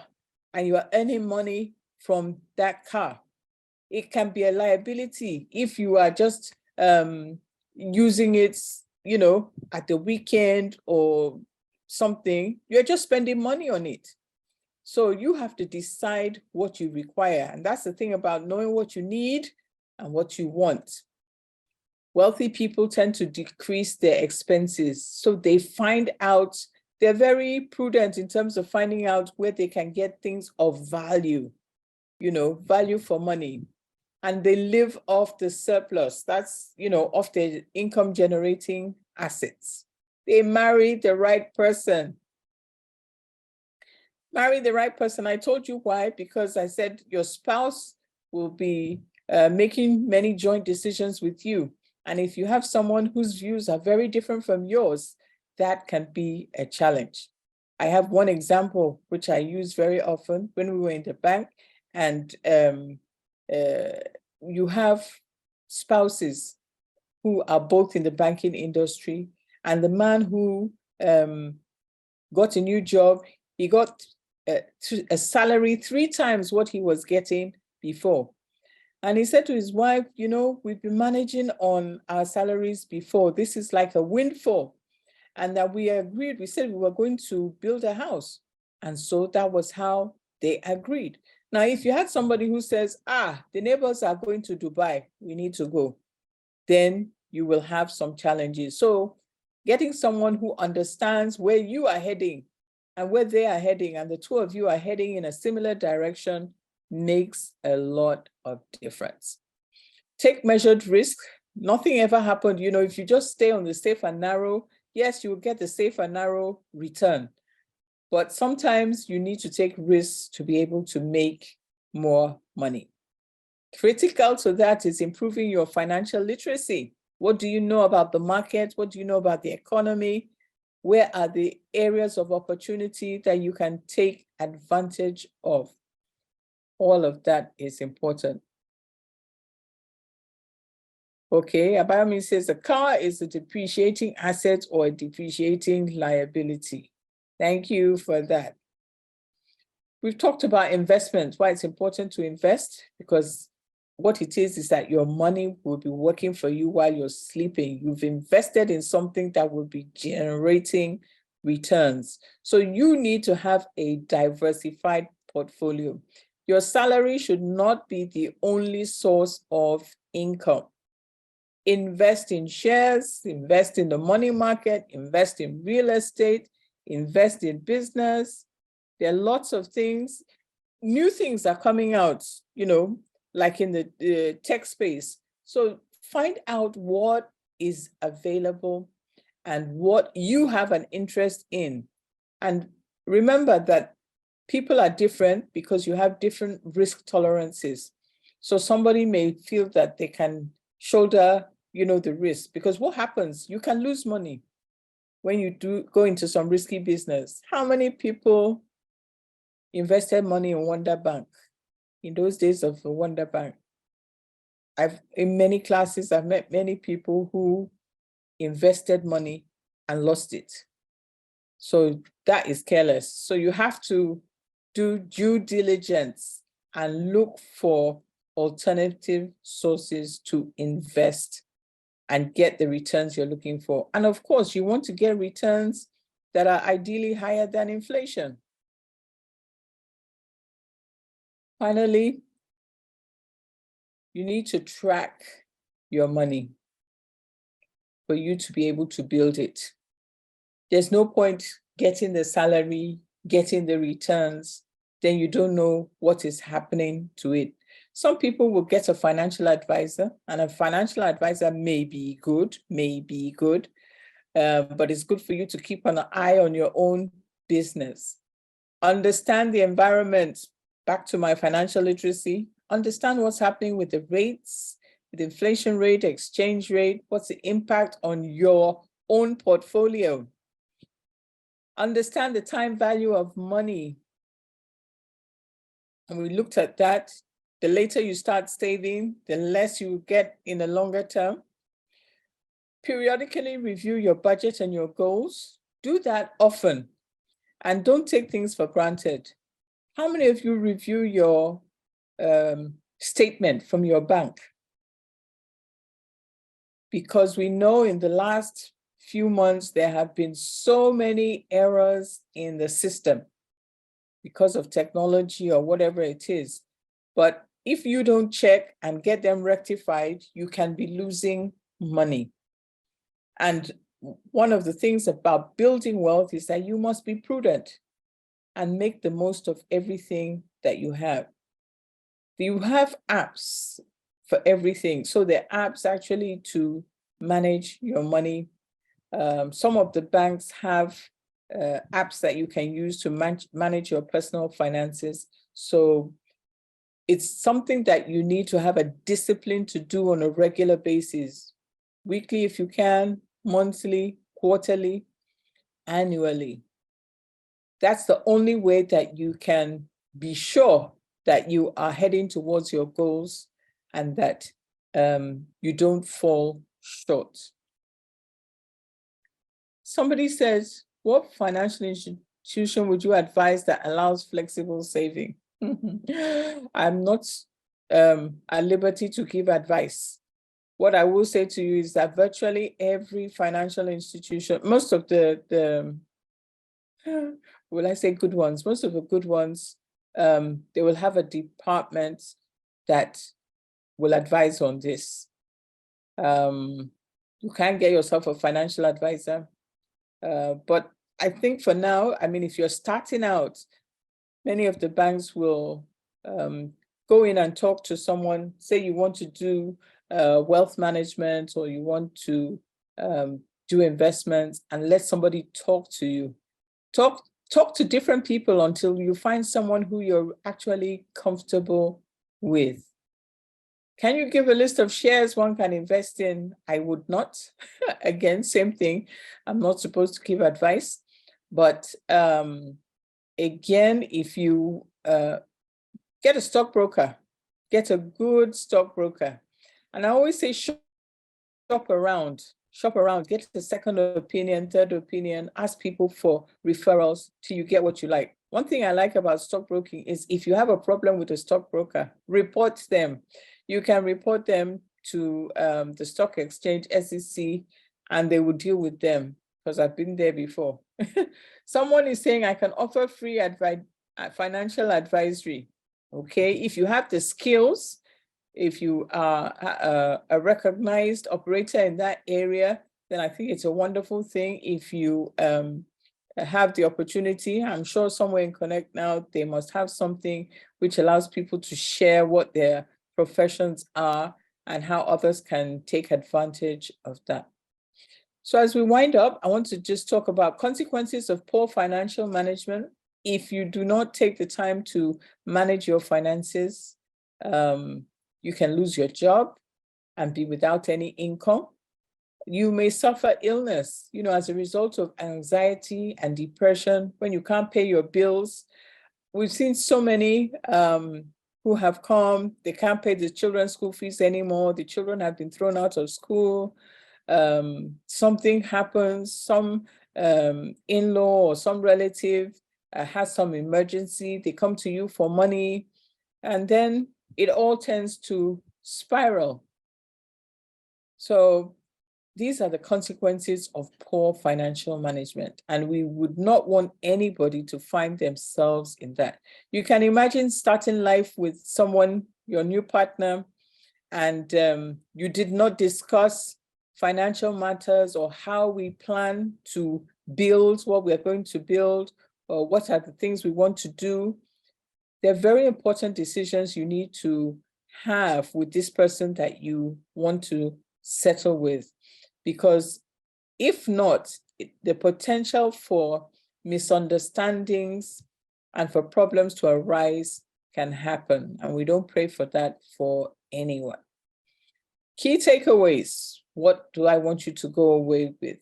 and you are earning money from that car. It can be a liability if you are just using it, you know, at the weekend or something. You're just spending money on it. So you have to decide what you require. And that's the thing about knowing what you need and what you want. Wealthy people tend to decrease their expenses. So they find out, they're very prudent in terms of finding out where they can get things of value, you know, value for money. And they live off the surplus. That's, you know, off their income generating assets. They marry the right person. Marry the right person. I told you why, because I said your spouse will be making many joint decisions with you. And if you have someone whose views are very different from yours, that can be a challenge. I have one example, which I use very often when we were in the bank, and you have spouses who are both in the banking industry, and the man who got a new job, he got a salary 3 times what he was getting before. And he said to his wife, you know, we've been managing on our salaries before. This is like a windfall. And that we agreed, we said we were going to build a house. And so that was how they agreed. Now, if you had somebody who says, the neighbors are going to Dubai, we need to go, then you will have some challenges. So getting someone who understands where you are heading and where they are heading, and the two of you are heading in a similar direction, makes a lot of difference. Take measured risk. Nothing ever happened. You know, if you just stay on the safe and narrow, yes, you will get the safe and narrow return. But sometimes you need to take risks to be able to make more money. Critical to that is improving your financial literacy. What do you know about the market? What do you know about the economy? Where are the areas of opportunity that you can take advantage of? All of that is important. Okay, Abayami says a car is a depreciating asset or a depreciating liability. Thank you for that. We've talked about investment, why it's important to invest, because what it is that your money will be working for you while you're sleeping. You've invested in something that will be generating returns. So you need to have a diversified portfolio. Your salary should not be the only source of income. Invest in shares, invest in the money market, invest in real estate, invest in business. There are lots of things. New things are coming out, you know, like in the tech space. So find out what is available and what you have an interest in. And remember that people are different because you have different risk tolerances. So somebody may feel that they can shoulder, the risk, because what happens? You can lose money when you do go into some risky business. How many people invested money in Wonder Bank in those days of the Wonder Bank? In many classes, I've met many people who invested money and lost it. So that is careless. So you have to do due diligence and look for alternative sources to invest and get the returns you're looking for. And of course, you want to get returns that are ideally higher than inflation. Finally, you need to track your money for you to be able to build it. There's no point getting the salary, getting the returns, then you don't know what is happening to it. Some people will get a financial advisor, and a financial advisor may be good, but it's good for you to keep an eye on your own business. Understand the environment. Back to my financial literacy, understand what's happening with the rates, the inflation rate, exchange rate, what's the impact on your own portfolio. Understand the time value of money. And we looked at that. The later you start saving, the less you get in the longer term. Periodically review your budget and your goals. Do that often, and don't take things for granted. How many of you review your statement from your bank? Because we know in the last few months, there have been so many errors in the system because of technology or whatever it is. But if you don't check and get them rectified, you can be losing money. And one of the things about building wealth is that you must be prudent and make the most of everything that you have. You have apps for everything. So the apps actually to manage your money. Some of the banks have apps that you can use to manage your personal finances. So it's something that you need to have a discipline to do on a regular basis. Weekly if you can, monthly, quarterly, annually. That's the only way that you can be sure that you are heading towards your goals and that you don't fall short. Somebody says, what financial institution would you advise that allows flexible saving? I'm not at liberty to give advice. What I will say to you is that virtually every financial institution, most of the will I say good ones? Most of the good ones, they will have a department that will advise on this. You can get yourself a financial advisor, but I think for now, I mean, if you're starting out, many of the banks will go in and talk to someone, say you want to do wealth management or you want to do investments, and let somebody talk to you. Talk to different people until you find someone who you're actually comfortable with. Can you give a list of shares one can invest in? I would not. Again, same thing. I'm not supposed to give advice. But again, if you get a stockbroker, get a good stockbroker. And I always say shop around, get a second opinion, third opinion, ask people for referrals till you get what you like. One thing I like about stockbroking is if you have a problem with a stockbroker, report them. You can report them to the stock exchange, SEC, and they will deal with them, because I've been there before. Someone is saying I can offer free financial advisory. Okay, if you have the skills, if you are a recognized operator in that area, then I think it's a wonderful thing. If you have the opportunity, I'm sure somewhere in Connectnow, they must have something which allows people to share what their professions are and how others can take advantage of that. So as we wind up, I want to just talk about consequences of poor financial management. If you do not take the time to manage your finances, You can lose your job and be without any income. You may suffer illness, as a result of anxiety and depression when you can't pay your bills. We've seen so many who have come, they can't pay the children's school fees anymore. The children have been thrown out of school. Something happens, some in-law or some relative has some emergency, they come to you for money, and then it all tends to spiral. So these are the consequences of poor financial management, and we would not want anybody to find themselves in that. You can imagine starting life with someone, your new partner, and you did not discuss financial matters or how we plan to build what we're going to build, or what are the things we want to do. They're very important decisions you need to have with this person that you want to settle with, because if not, the potential for misunderstandings and for problems to arise can happen, and we don't pray for that for anyone. Key takeaways. What do I want you to go away with?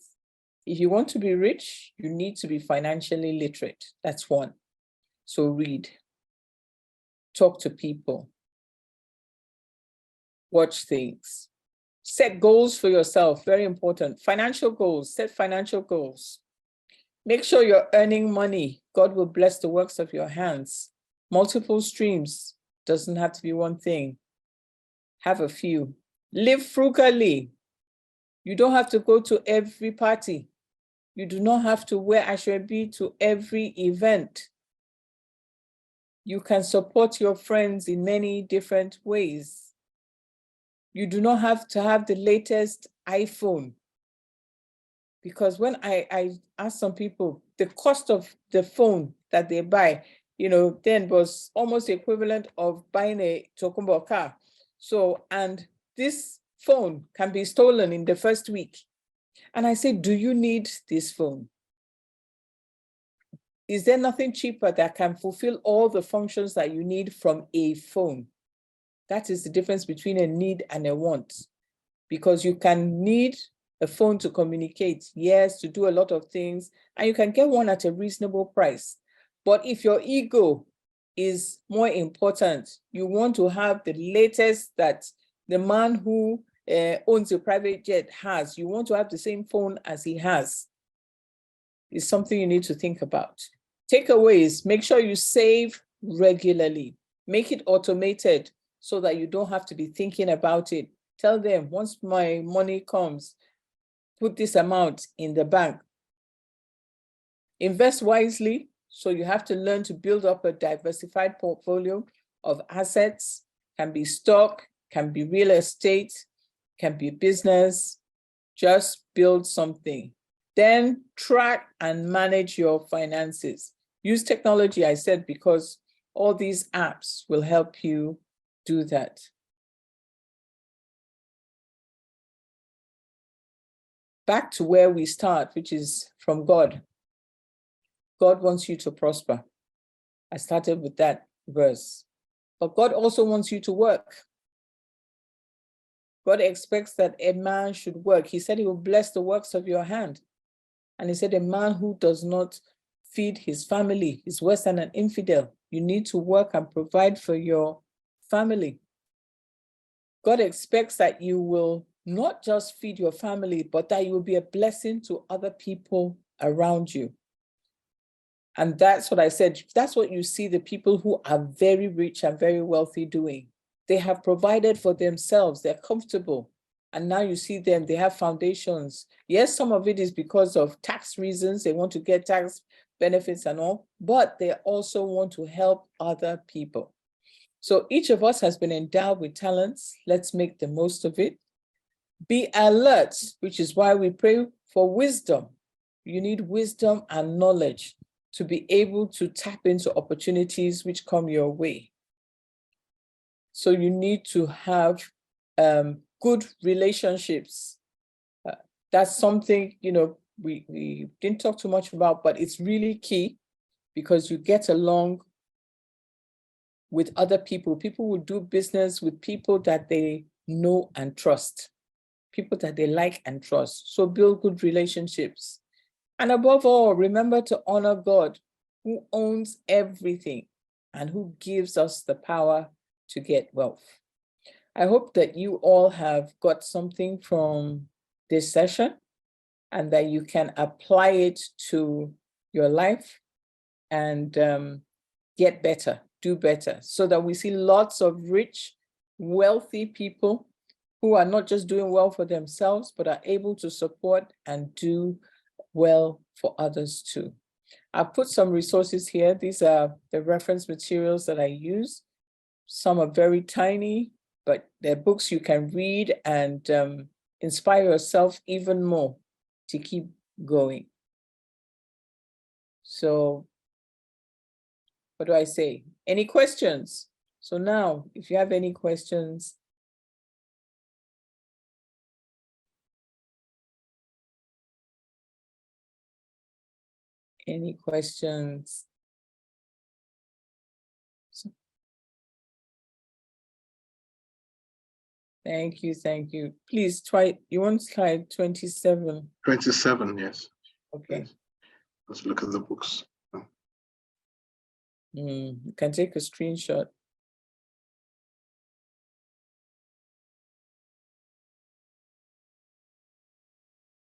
If you want to be rich, you need to be financially literate. That's one. So read, talk to people, watch things, set goals for yourself. Very important. Financial goals, set financial goals. Make sure you're earning money. God will bless the works of your hands. Multiple streams, doesn't have to be one thing. Have a few. Live frugally. You don't have to go to every party. You do not have to wear ashwebi to every event. You can support your friends in many different ways. You do not have to have the latest iPhone. Because when I ask some people, the cost of the phone that they buy, then was almost the equivalent of buying a Tokumbo car. So, and this phone can be stolen in the first week. And I say, do you need this phone? Is there nothing cheaper that can fulfill all the functions that you need from a phone? That is the difference between a need and a want. Because you can need a phone to communicate, yes, to do a lot of things, and you can get one at a reasonable price. But if your ego is more important, you want to have the latest that the man who owns a private jet has, you want to have the same phone as he has, is something you need to think about. Takeaways, make sure you save regularly. Make it automated so that you don't have to be thinking about it. Tell them, once my money comes, put this amount in the bank. Invest wisely. So you have to learn to build up a diversified portfolio of assets. Can be stock, can be real estate, can be business. Just build something. Then track and manage your finances. Use technology, I said, because all these apps will help you do that. Back to where we start, which is from God. God wants you to prosper. I started with that verse. But God also wants you to work. God expects that a man should work. He said he will bless the works of your hand. And he said a man who does not feed his family is worse than an infidel. You need to work and provide for your family. God expects that you will not just feed your family, but that you will be a blessing to other people around you. And that's what I said. That's what you see the people who are very rich and very wealthy doing. They have provided for themselves. They're comfortable. And now you see them, they have foundations. Yes, some of it is because of tax reasons. They want to get tax benefits and all, but they also want to help other people. So each of us has been endowed with talents. Let's make the most of it. Be alert, which is why we pray for wisdom. You need wisdom and knowledge to be able to tap into opportunities which come your way. So you need to have good relationships. That's something, we didn't talk too much about, but it's really key because you get along with other people. People will do business with people that they know and trust, people that they like and trust. So build good relationships. And above all, remember to honor God, who owns everything and who gives us the power to get wealth. I hope that you all have got something from this session and that you can apply it to your life and get better, do better, so that we see lots of rich, wealthy people who are not just doing well for themselves, but are able to support and do well for others too. I've put some resources here. These are the reference materials that I use. Some are very tiny, but they're books you can read and inspire yourself even more to keep going. So what do I say? Any questions? So now, if you have any questions, any questions? Thank you, thank you. Please try, you want slide 27? 27, yes. Okay. Let's look at the books. You can take a screenshot.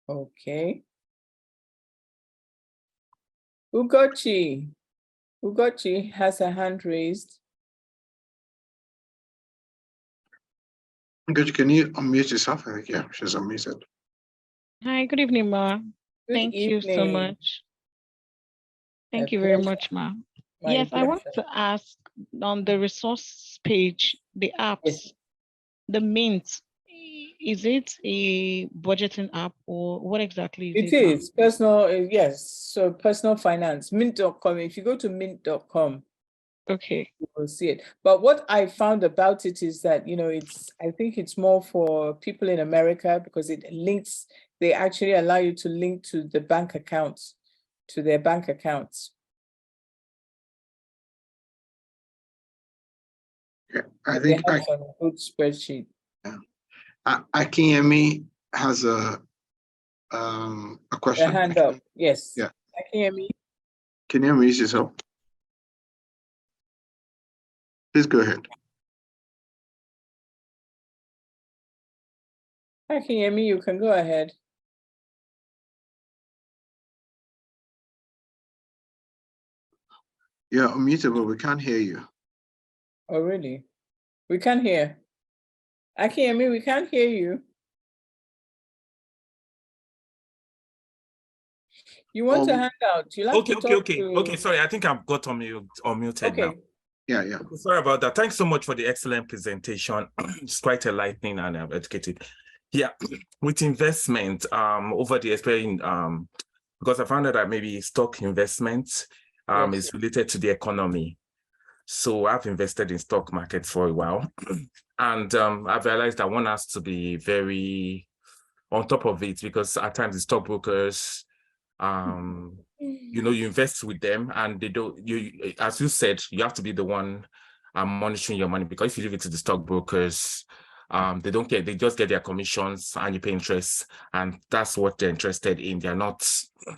Okay. Ugochi has a hand raised. Good, can you unmute yourself? I think, yeah, she's unmuted. Hi, good evening, Ma. Good Thank you so evening. much. Thank A you very pleasure. much, Ma. My Yes, I want pleasure. to ask on the resource page, the apps, Yes. the Mint, is it a budgeting app or what exactly is It it, Ma? is personal, yes. So personal finance, mint.com. If you go to mint.com, Okay. you will see it. But what I found about it is that, I think it's more for people in America because it links, they actually allow you to link to the bank accounts, to their bank accounts. Yeah, I They think have some good spreadsheet. Akinyemi has a The question. hand up, yes. Yeah. Akinyemi. Can you unmute yourself? Please go ahead. Akinyemi, you can go ahead. You're unmutable, we can't hear you. Oh, really? We can't hear. Akinyemi, we can't hear you. You want a handout? You'll have to talk to... Okay. Sorry, I think I've got unmuted now. Yeah. Okay, sorry about that. Thanks so much for the excellent presentation. It's quite enlightening and educative. Yeah, with investment, over the experience, because I found out that maybe stock investment is related to the economy. So I've invested in stock markets for a while, and I've realized that one has to be very on top of it because at times the stockbrokers, you invest with them and they don't, as you said, you have to be the one monitoring your money, because if you leave it to the stockbrokers, they don't care, they just get their commissions and you pay interest, and that's what they're interested in. They're not,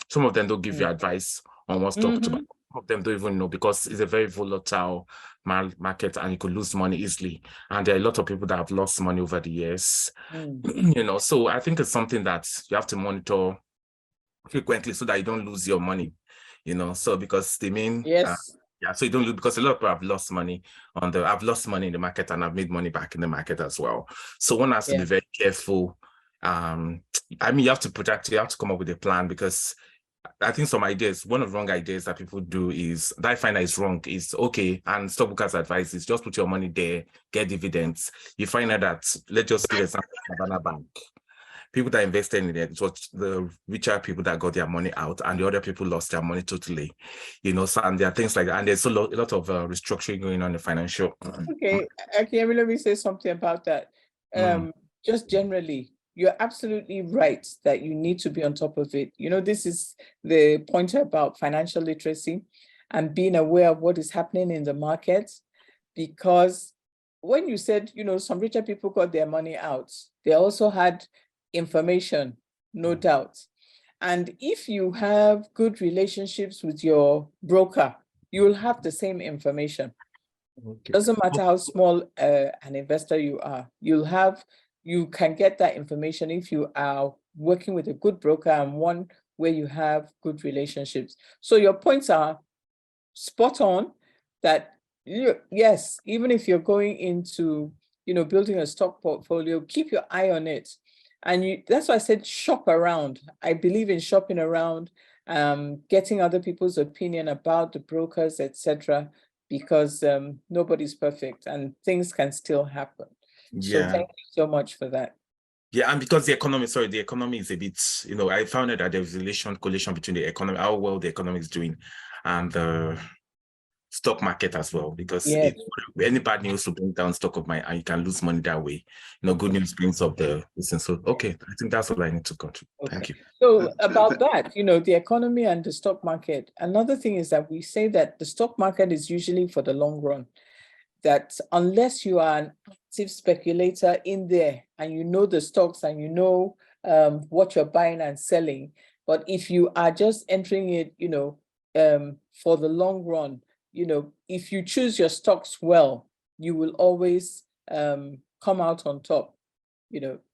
some of them don't give you advice on what stock to buy. Some of them don't even know because it's a very volatile market and you could lose money easily. And there are a lot of people that have lost money over the years. So I think it's something that you have to monitor frequently so that you don't lose your money, so because the main so you don't lose, because a lot of people have lost money I've lost money in the market and I've made money back in the market as well. So one has to be very careful. You have to protect, you have to come up with a plan, because I think one of the wrong ideas that people do is, that I find that is wrong, is okay, and stockbrokers' advice is just put your money there, get dividends. You find out that, let's just give an example of Savannah Bank. People that invested in it was the richer people that got their money out, and the other people lost their money totally. So, and there are things like that, and there's a lot of restructuring going on in the financial. Okay, let me say something about that. Just generally, you're absolutely right that you need to be on top of it. This is the point about financial literacy and being aware of what is happening in the market. because when you said, some richer people got their money out, they also had information, no doubt. And if you have good relationships with your broker, you will have the same information. Okay. Doesn't matter how small an investor you are, you can get that information if you are working with a good broker and one where you have good relationships. So your points are spot on that, yes, even if you're going into, building a stock portfolio, keep your eye on it. And that's why I said shop around. I believe in shopping around, getting other people's opinion about the brokers, etc., because nobody's perfect and things can still happen. So Yeah. thank you so much for that. Yeah, and because the economy is a bit, I found out that there's a correlation between the economy, how well the economy is doing, and the stock market as well, because any bad news will bring down stock of mine and you can lose money that way. Good news brings up the business. So, okay, I think that's all I need to contribute. Okay. Thank you. So about that, the economy and the stock market, another thing is that we say that the stock market is usually for the long run, that unless you are an active speculator in there and you know the stocks and you know what you're buying and selling, but if you are just entering it, for the long run, if you choose your stocks well, you will always come out on top,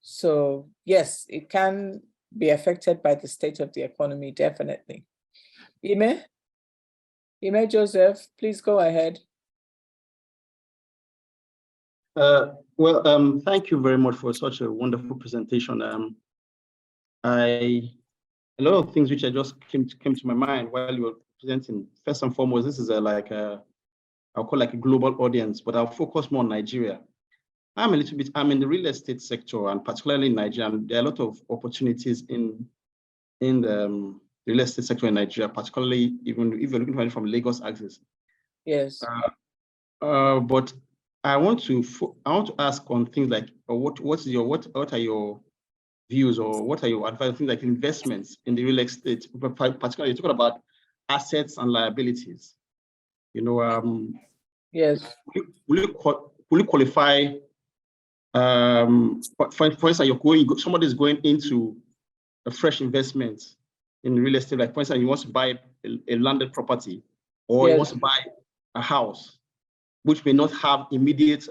So yes, it can be affected by the state of the economy, definitely. Ime Joseph, please go ahead. Thank you very much for such a wonderful presentation. A lot of things which I just came to my mind while you were presenting. First and foremost, this is I'll call like a global audience, but I'll focus more on Nigeria. I'm in the real estate sector, and particularly in Nigeria, and there are a lot of opportunities in the real estate sector in Nigeria, particularly even if you're looking at it from Lagos axis. Yes. But I want to ask on things like what are your views or what are your advice, things like investments in the real estate, particularly talking about assets and liabilities. Yes. Will you qualify? For instance, somebody's going into a fresh investment in real estate. Like for instance, you want to buy a landed property, or you want to buy a house, which may not have immediate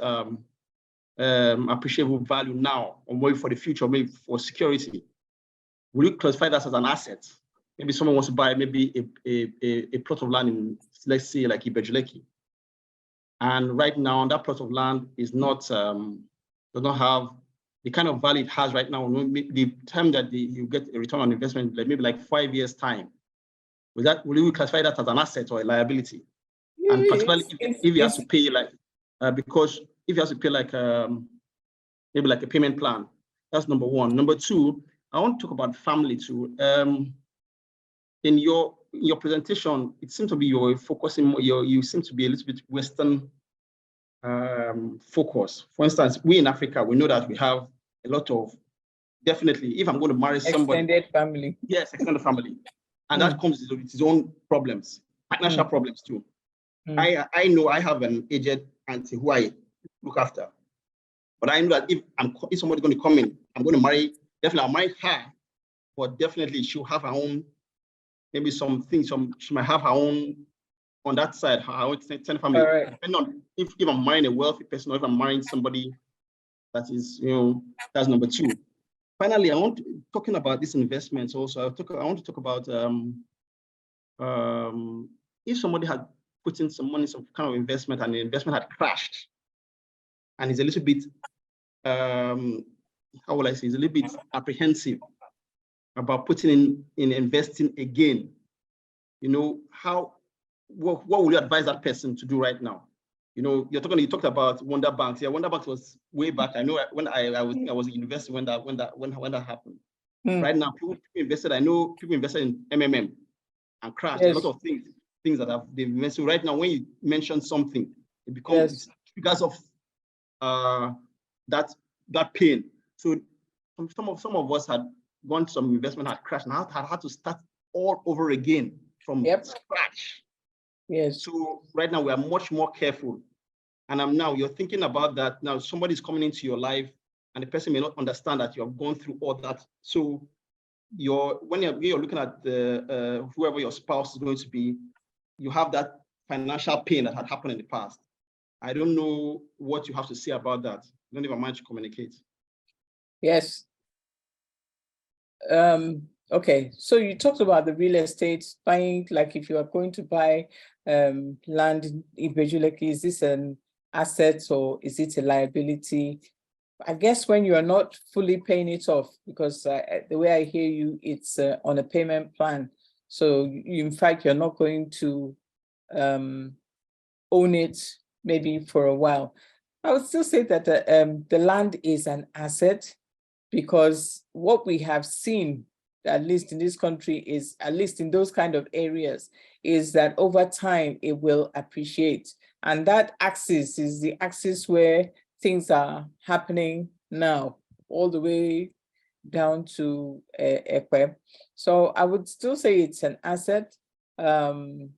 appreciable value now, or maybe for the future, maybe for security. Will you classify that as an asset? Maybe someone wants to buy maybe a plot of land in, let's say, like Ibejuleki. And right now, that plot of land is not, does not have the kind of value it has right now. The time that you get a return on investment, maybe like 5 years time, will you classify that as an asset or a liability? And particularly if you have to pay because if you have to pay maybe like a payment plan, that's number one. Number two, I want to talk about family too. In your presentation, it seems to be you're focusing more, you seem to be a little bit Western focus. For instance, we in Africa, we know that we have a lot of, definitely, if I'm going to marry somebody. Extended family. Yes, extended family. And that comes with its own problems, financial problems too. I know I have an aged auntie who I look after. But I know that if somebody's going to come in, I'm going to marry, definitely I'll marry her, but definitely she'll have her own, maybe some things, she might have her own, on that side, her own extended family. Right. Depending on if I'm marrying a wealthy person or if I'm marrying somebody that is, that's number two. Finally, talking about these investments also, I want to talk about if somebody had put in some money, some kind of investment, and the investment had crashed, and is a little bit, how will I say, is a little bit apprehensive about putting in investing again. What will you advise that person to do right now? You talked about Wonder Banks. Yeah, Wonder Banks was way back. I know when I was in university when that happened. Right now, people invested. I know people invested in MMM and crashed. Yes. A lot of things that they've invested. Right now, when you mention something, it becomes because of that pain. So some of us had gone some investment, had crashed, and had to start all over again from scratch. Yes. So right now we are much more careful And now you're thinking about that. Now somebody's coming into your life and the person may not understand that you have gone through all that. So when you're looking at the whoever your spouse is going to be, you have that financial pain that had happened in the past. I don't know what you have to say about that. I don't even mind to communicate. Yes. Okay, so you talked about the real estate buying, like if you are going to buy land in Ibejuleki, is this an asset or is it a liability? I guess when you are not fully paying it off, because the way I hear you, it's on a payment plan. So in fact, you're not going to own it maybe for a while. I would still say that the land is an asset, because what we have seen, at least in this country, is, at least in those kind of areas, is that over time it will appreciate. And that axis is the axis where things are happening now, all the way down to Ekwe. So I would still say it's an asset. I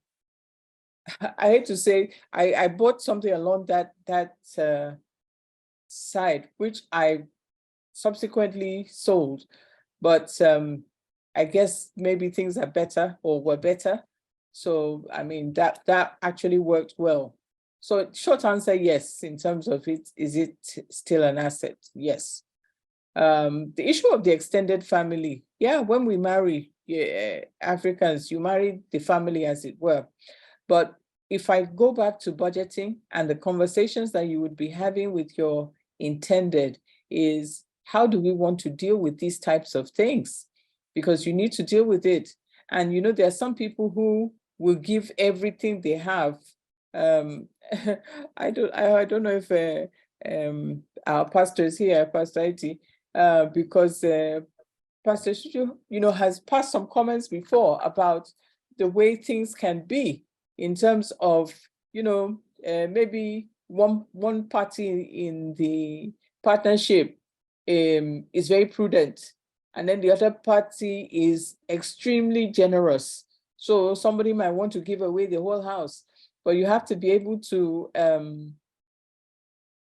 hate to say, I bought something along that side, which I subsequently sold, but I guess maybe things are better or were better. So I mean that actually worked well. So short answer, yes, in terms of it, is it still an asset? Yes. The issue of the extended family, yeah, when we marry Africans, you marry the family, as it were. But if I go back to budgeting and the conversations that you would be having with your intended is, how do we want to deal with these types of things? Because you need to deal with it. And you know, there are some people who will give everything they have. I don't know if our pastor is here, Pastor Iti, because Pastor Shuju, has passed some comments before about the way things can be in terms of, maybe one party in the partnership is very prudent, and then the other party is extremely generous. So somebody might want to give away the whole house, but you have to be able to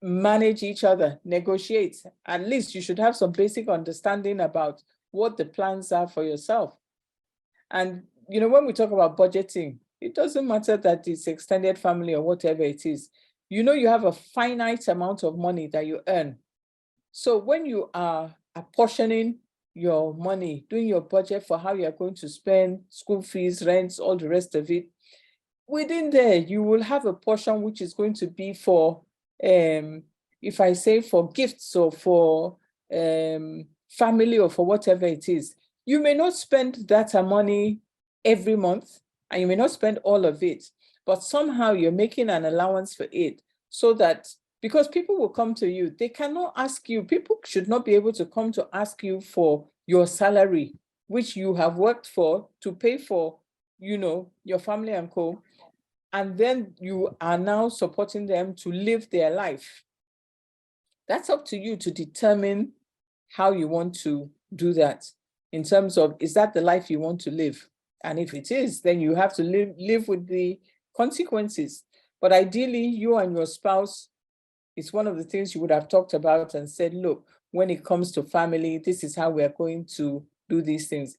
manage each other, negotiate. At least you should have some basic understanding about what the plans are for yourself. And when we talk about budgeting, it doesn't matter that it's extended family or whatever it is. You have a finite amount of money that you earn. So when you are apportioning your money, doing your budget for how you're going to spend school fees, rents, all the rest of it, within there, you will have a portion which is going to be for, if I say for gifts or for family or for whatever it is. You may not spend that money every month, and you may not spend all of it, but somehow you're making an allowance for it, so that, because people will come to you, they cannot ask you, people should not be able to come to ask you for your salary, which you have worked for to pay for, your family and co. And then you are now supporting them to live their life. That's up to you to determine how you want to do that, in terms of, is that the life you want to live? And if it is, then you have to live with the consequences. But ideally, you and your spouse, it's one of the things you would have talked about and said, look, when it comes to family, this is how we're going to do these things.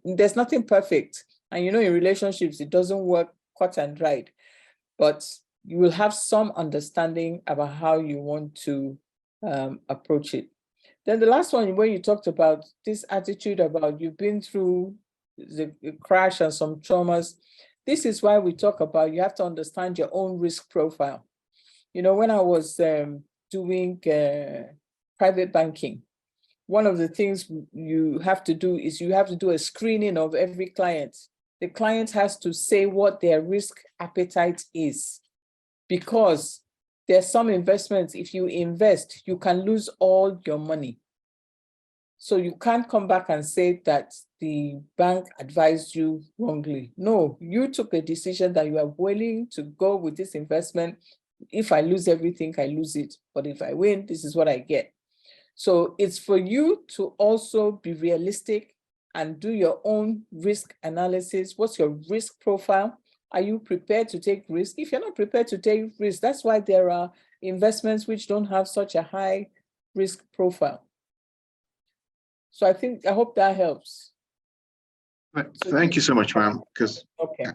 There's nothing perfect. And in relationships, it doesn't work cut and dried, but you will have some understanding about how you want to approach it. Then the last one, where you talked about this attitude about you've been through the crash and some traumas. This is why we talk about, you have to understand your own risk profile. When I was doing private banking, one of the things you have to do is you have to do a screening of every client. The client has to say what their risk appetite is, because there's some investments, if you invest, you can lose all your money. So you can't come back and say that the bank advised you wrongly. No, you took a decision that you are willing to go with this investment. If I lose everything, I lose it. But if I win, this is what I get. So it's for you to also be realistic and do your own risk analysis. What's your risk profile? Are you prepared to take risk? If you're not prepared to take risk, that's why there are investments which don't have such a high risk profile. So I hope that helps. Thank you so much, ma'am, because Okay.